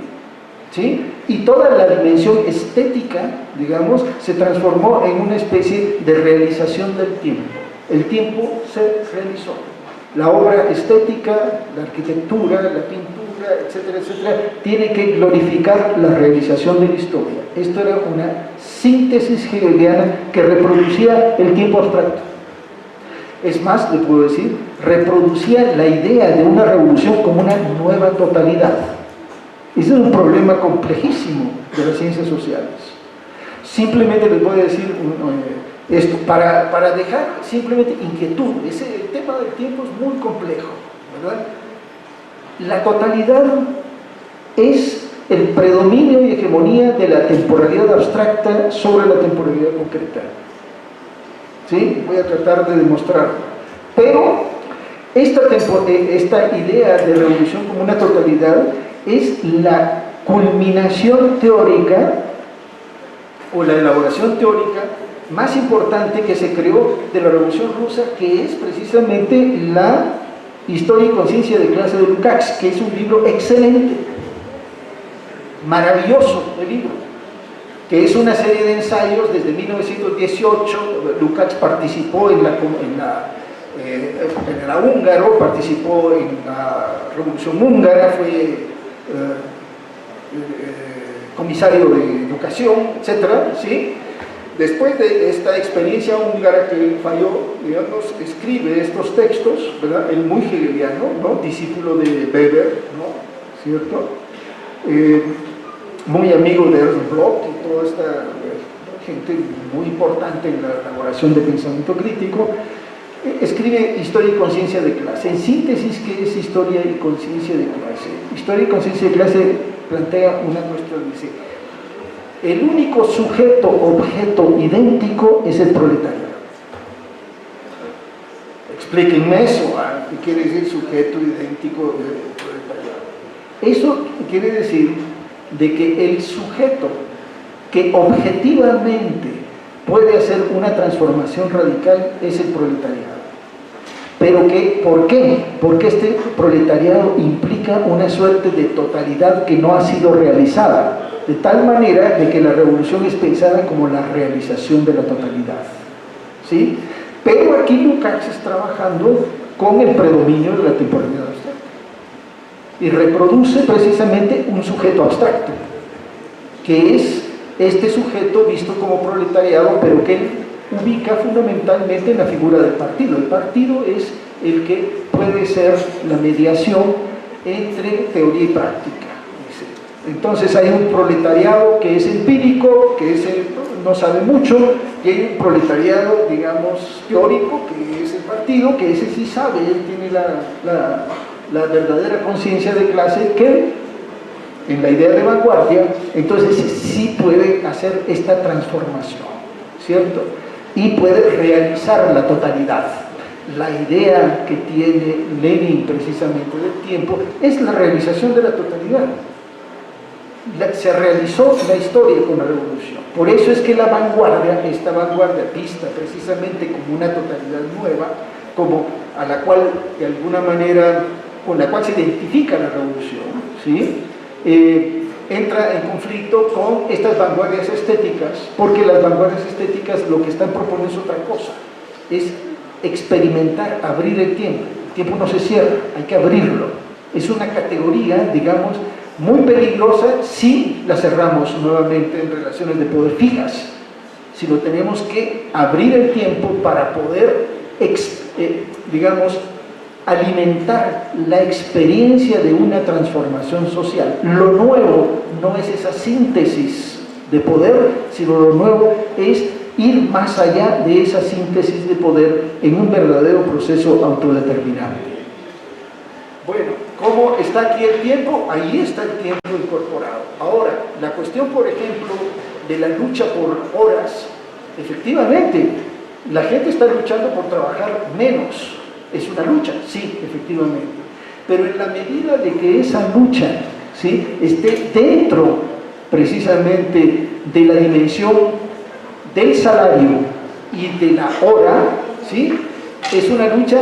¿sí? Y toda la dimensión estética, digamos, se transformó en una especie de realización del tiempo. El tiempo se realizó. La obra estética, la arquitectura, la pintura, etcétera, etcétera, tiene que glorificar la realización de la historia. Esto era una síntesis hegeliana que reproducía el tiempo abstracto. Es más, le puedo decir, reproducía la idea de una revolución como una nueva totalidad. Ese es un problema complejísimo de las ciencias sociales. Simplemente les voy a decir esto, para dejar simplemente inquietud. El tema del tiempo es muy complejo, ¿verdad? La totalidad es el predominio y hegemonía de la temporalidad abstracta sobre la temporalidad concreta. ¿Sí? Voy a tratar de demostrarlo. Pero esta idea de revolución como una totalidad es la culminación teórica o la elaboración teórica más importante que se creó de la Revolución Rusa, que es precisamente la Historia y Conciencia de Clase de Lukács, que es un libro excelente, maravilloso el libro, que es una serie de ensayos desde 1918. Lukács participó en era húngaro, participó en la Revolución Húngara, fue comisario de educación, etcétera, ¿sí? Después de esta experiencia húngara que falló, digamos, escribe estos textos, ¿verdad? Él muy hegeliano, ¿no? Discípulo de Weber, ¿no? ¿Cierto? Muy amigo de Ernst Bloch y toda esta gente muy importante en la elaboración de pensamiento crítico. Escribe Historia y Conciencia de Clase. En síntesis, ¿qué es Historia y Conciencia de Clase? Historia y Conciencia de Clase plantea una cuestión, dice: el único sujeto objeto idéntico es el proletariado. Explíquenme eso, ¿qué quiere decir sujeto idéntico del proletariado? Eso quiere decir de que el sujeto que objetivamente puede hacer una transformación radical es el proletariado. Pero ¿por qué? Porque este proletariado implica una suerte de totalidad que no ha sido realizada, de tal manera de que la revolución es pensada como la realización de la totalidad, ¿sí? Pero aquí Lukács está trabajando con el predominio de la temporalidad abstracta y reproduce precisamente un sujeto abstracto, que es este sujeto visto como proletariado, pero que él ubica fundamentalmente en la figura del partido. El partido es el que puede ser la mediación entre teoría y práctica. Entonces hay un proletariado que es empírico, que no sabe mucho, y hay un proletariado, digamos, teórico, que es el partido, que ese sí sabe, él tiene la verdadera conciencia de clase, que en la idea de vanguardia, entonces sí puede hacer esta transformación, ¿cierto? Y puede realizar la totalidad. La idea que tiene Lenin precisamente del tiempo es la realización de la totalidad. Se realizó la historia con la revolución. Por eso es que la vanguardia, esta vanguardia vista precisamente como una totalidad nueva, como a la cual de alguna manera, con la cual se identifica la revolución, ¿sí? Entra en conflicto con estas vanguardias estéticas, porque las vanguardias estéticas lo que están proponiendo es otra cosa, es experimentar, abrir el tiempo. El tiempo no se cierra, hay que abrirlo. Es una categoría, digamos, muy peligrosa si la cerramos nuevamente en relaciones de poder fijas, si lo tenemos que abrir el tiempo para poder, digamos, alimentar la experiencia de una transformación social. Lo nuevo no es esa síntesis de poder, sino lo nuevo es ir más allá de esa síntesis de poder en un verdadero proceso autodeterminante. Bueno, ¿cómo está aquí el tiempo? Ahí está el tiempo incorporado. Ahora, la cuestión, por ejemplo, de la lucha por horas, efectivamente, la gente está luchando por trabajar menos. Es una lucha, sí, efectivamente. Pero en la medida de que esa lucha, ¿sí?, esté dentro precisamente de la dimensión del salario y de la hora, ¿sí?, es una lucha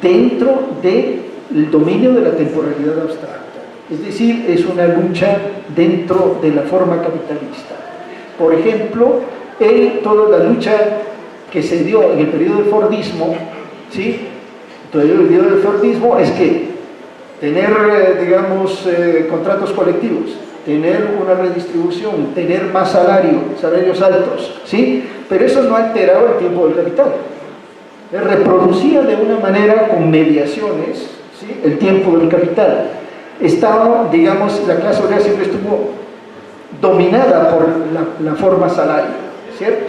dentro del dominio de la temporalidad abstracta. Es decir, es una lucha dentro de la forma capitalista. Por ejemplo, toda la lucha que se dio en el periodo del Fordismo, ¿sí?, todo el periodo del Fordismo es que tener, digamos, contratos colectivos, tener una redistribución, tener más salarios altos, ¿sí? Pero eso no alteraba el tiempo del capital. Reproducía de una manera con mediaciones, ¿sí?, el tiempo del capital. Estaba, digamos, la clase obrera siempre estuvo dominada por la forma salario, ¿cierto?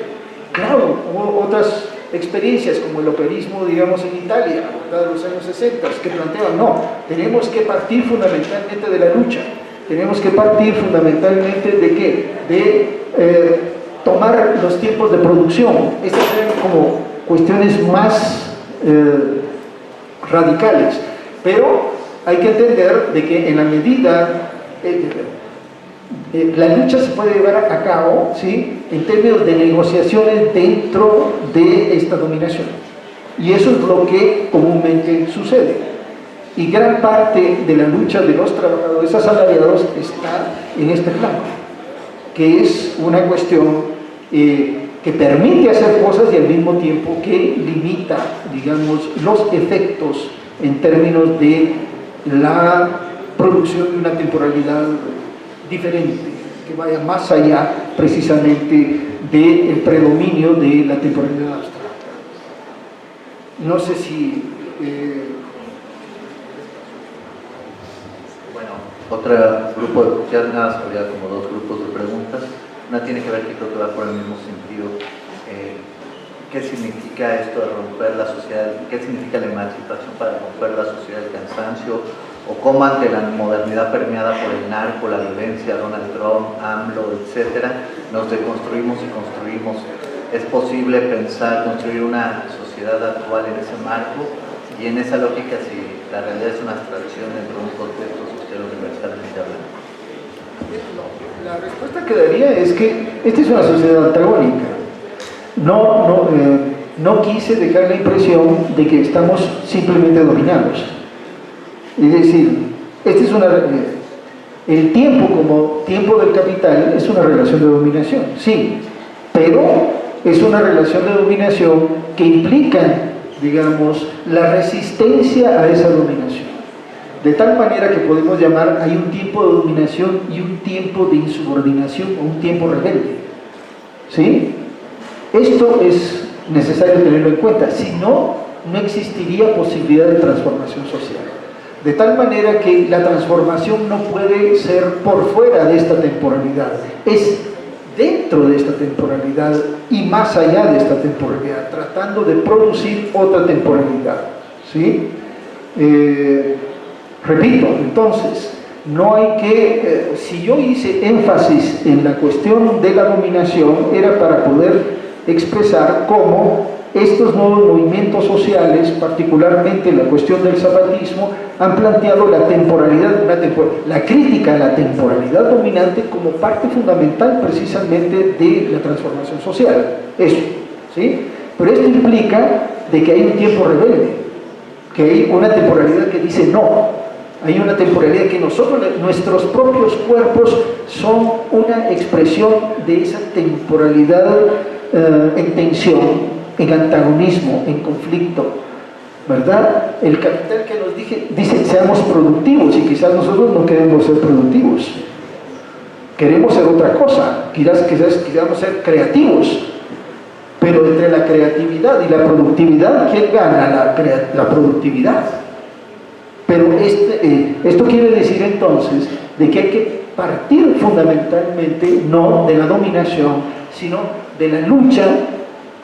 Claro, hubo otras experiencias como el operismo, digamos, en Italia, de los años 60, que planteaban, no, tenemos que partir fundamentalmente de la lucha, tenemos que partir fundamentalmente de ¿qué? De tomar los tiempos de producción. Estas eran como cuestiones más radicales, pero hay que entender de que en la medida la lucha se puede llevar a cabo, ¿sí?, en términos de negociaciones dentro de esta dominación, y eso es lo que comúnmente sucede, y gran parte de la lucha de los trabajadores asalariados está en este plano, que es una cuestión que permite hacer cosas y al mismo tiempo que limita, digamos, los efectos en términos de la producción de una temporalidad diferente, que vaya más allá precisamente del predominio de la temporalidad abstracta. No sé si... Bueno, otro grupo, ya nada, habría como dos grupos de preguntas. Una tiene que ver, que creo que va por el mismo sentido. ¿Qué significa esto de romper la sociedad? ¿Qué significa la emancipación para romper la sociedad del cansancio? ¿O cómo ante la modernidad permeada por el narco, la violencia, Donald Trump, AMLO, etcétera, nos deconstruimos y construimos? ¿Es posible pensar, construir una sociedad actual en ese marco? Y en esa lógica, si la realidad es una abstracción dentro de un contexto social universalmente hablando. La respuesta que daría es que esta es una sociedad antagónica. No quise dejar la impresión de que estamos simplemente dominados. Es decir, el tiempo como tiempo del capital es una relación de dominación, sí, pero es una relación de dominación que implica, digamos, la resistencia a esa dominación. De tal manera que podemos llamar, hay un tiempo de dominación y un tiempo de insubordinación o un tiempo rebelde. ¿Sí? Esto es necesario tenerlo en cuenta, si no, no existiría posibilidad de transformación social. De tal manera que la transformación no puede ser por fuera de esta temporalidad, es dentro de esta temporalidad y más allá de esta temporalidad, tratando de producir otra temporalidad, ¿sí? Repito, entonces, no hay que, si yo hice énfasis en la cuestión de la dominación, era para poder expresar cómo estos nuevos movimientos sociales, particularmente la cuestión del zapatismo, han planteado la temporalidad, la crítica a la temporalidad dominante como parte fundamental precisamente de la transformación social. Eso, ¿sí? Pero esto implica de que hay un tiempo rebelde, que hay una temporalidad que dice no, hay una temporalidad que nuestros propios cuerpos son una expresión de esa temporalidad en tensión, en antagonismo, en conflicto, ¿verdad? El capital que nos dice seamos productivos y quizás nosotros no queremos ser productivos, queremos ser otra cosa, quizás queremos ser creativos, pero entre la creatividad y la productividad, ¿quién gana? La productividad. Pero esto quiere decir entonces de que hay que partir fundamentalmente no de la dominación, sino de la lucha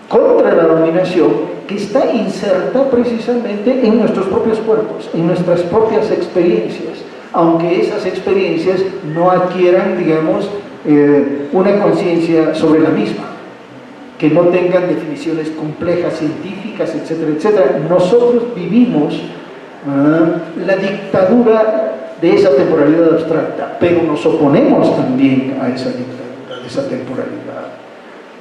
contra la dominación que está inserta precisamente en nuestros propios cuerpos, en nuestras propias experiencias, aunque esas experiencias no adquieran, digamos, una conciencia sobre la misma, que no tengan definiciones complejas, científicas, etcétera, etcétera. Nosotros vivimos la dictadura de esa temporalidad abstracta, pero nos oponemos también a esa dictadura, de esa temporalidad.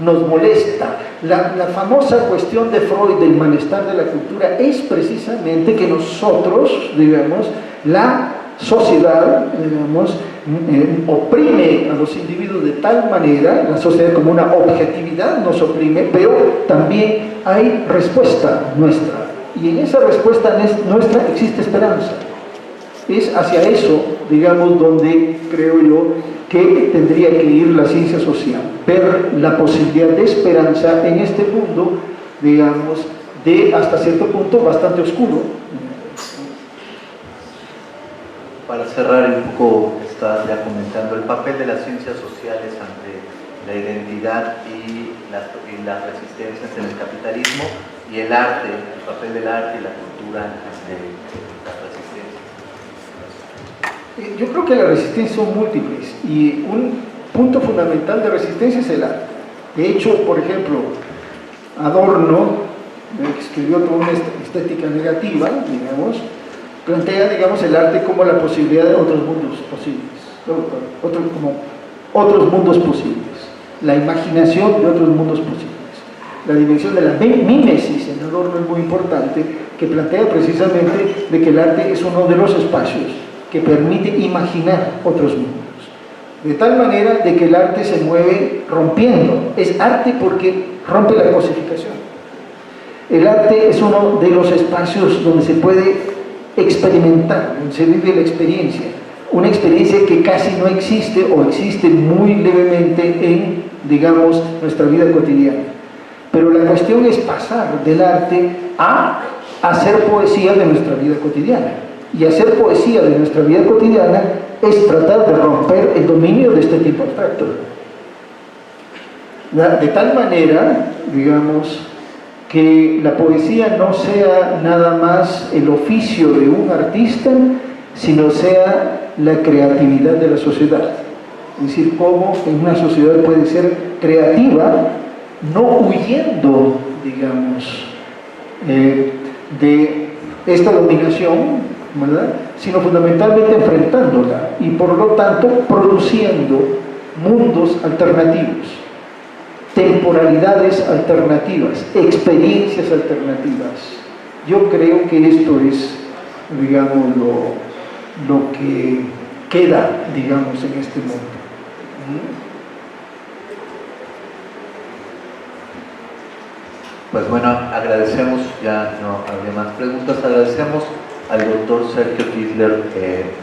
Nos molesta. La famosa cuestión de Freud del malestar de la cultura es precisamente que nosotros, digamos, la sociedad, digamos, oprime a los individuos de tal manera, la sociedad como una objetividad nos oprime, pero también hay respuesta nuestra. Y en esa respuesta nuestra existe esperanza. Es hacia eso, digamos, donde creo yo que tendría que ir la ciencia social, ver la posibilidad de esperanza en este mundo, digamos, de hasta cierto punto bastante oscuro. Para cerrar un poco, está ya comentando el papel de las ciencias sociales ante la identidad y las resistencias en el capitalismo, y el arte, el papel del arte y la cultura ante las resistencias. Yo creo que las resistencias son múltiples y un punto fundamental de resistencia es el arte. De hecho, por ejemplo, Adorno, que escribió toda una estética negativa, digamos, plantea, digamos, el arte como la posibilidad de otros mundos posibles, como otros mundos posibles, la imaginación de otros mundos posibles. La dimensión de la mímesis en Adorno es muy importante, que plantea precisamente de que el arte es uno de los espacios que permite imaginar otros mundos. De tal manera de que el arte se mueve rompiendo. Es arte porque rompe la cosificación. El arte es uno de los espacios donde se puede experimentar, donde se vive la experiencia. Una experiencia que casi no existe o existe muy levemente en, digamos, nuestra vida cotidiana. Pero la cuestión es pasar del arte a hacer poesía de nuestra vida cotidiana. Y hacer poesía de nuestra vida cotidiana es tratar de romper el dominio de este tipo abstracto. De tal manera, digamos, que la poesía no sea nada más el oficio de un artista, sino sea la creatividad de la sociedad. Es decir, cómo en una sociedad puede ser creativa, no huyendo, digamos, de esta dominación, ¿verdad?, sino fundamentalmente enfrentándola y por lo tanto produciendo mundos alternativos, temporalidades alternativas, experiencias alternativas. Yo creo que esto es, digamos, lo que queda, digamos, en este mundo. Pues bueno, agradecemos, ya no habría más preguntas, agradecemos al doctor Sergio Kisler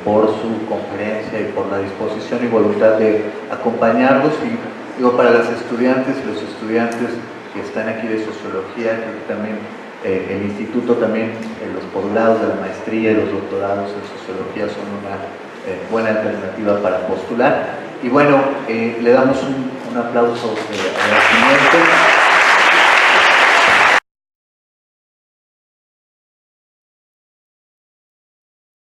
por su conferencia y por la disposición y voluntad de acompañarnos, y digo, para las estudiantes y los estudiantes que están aquí de sociología, creo que también el instituto también, los posgrados de la maestría y los doctorados en sociología son una buena alternativa para postular. Y bueno, le damos un aplauso de agradecimiento.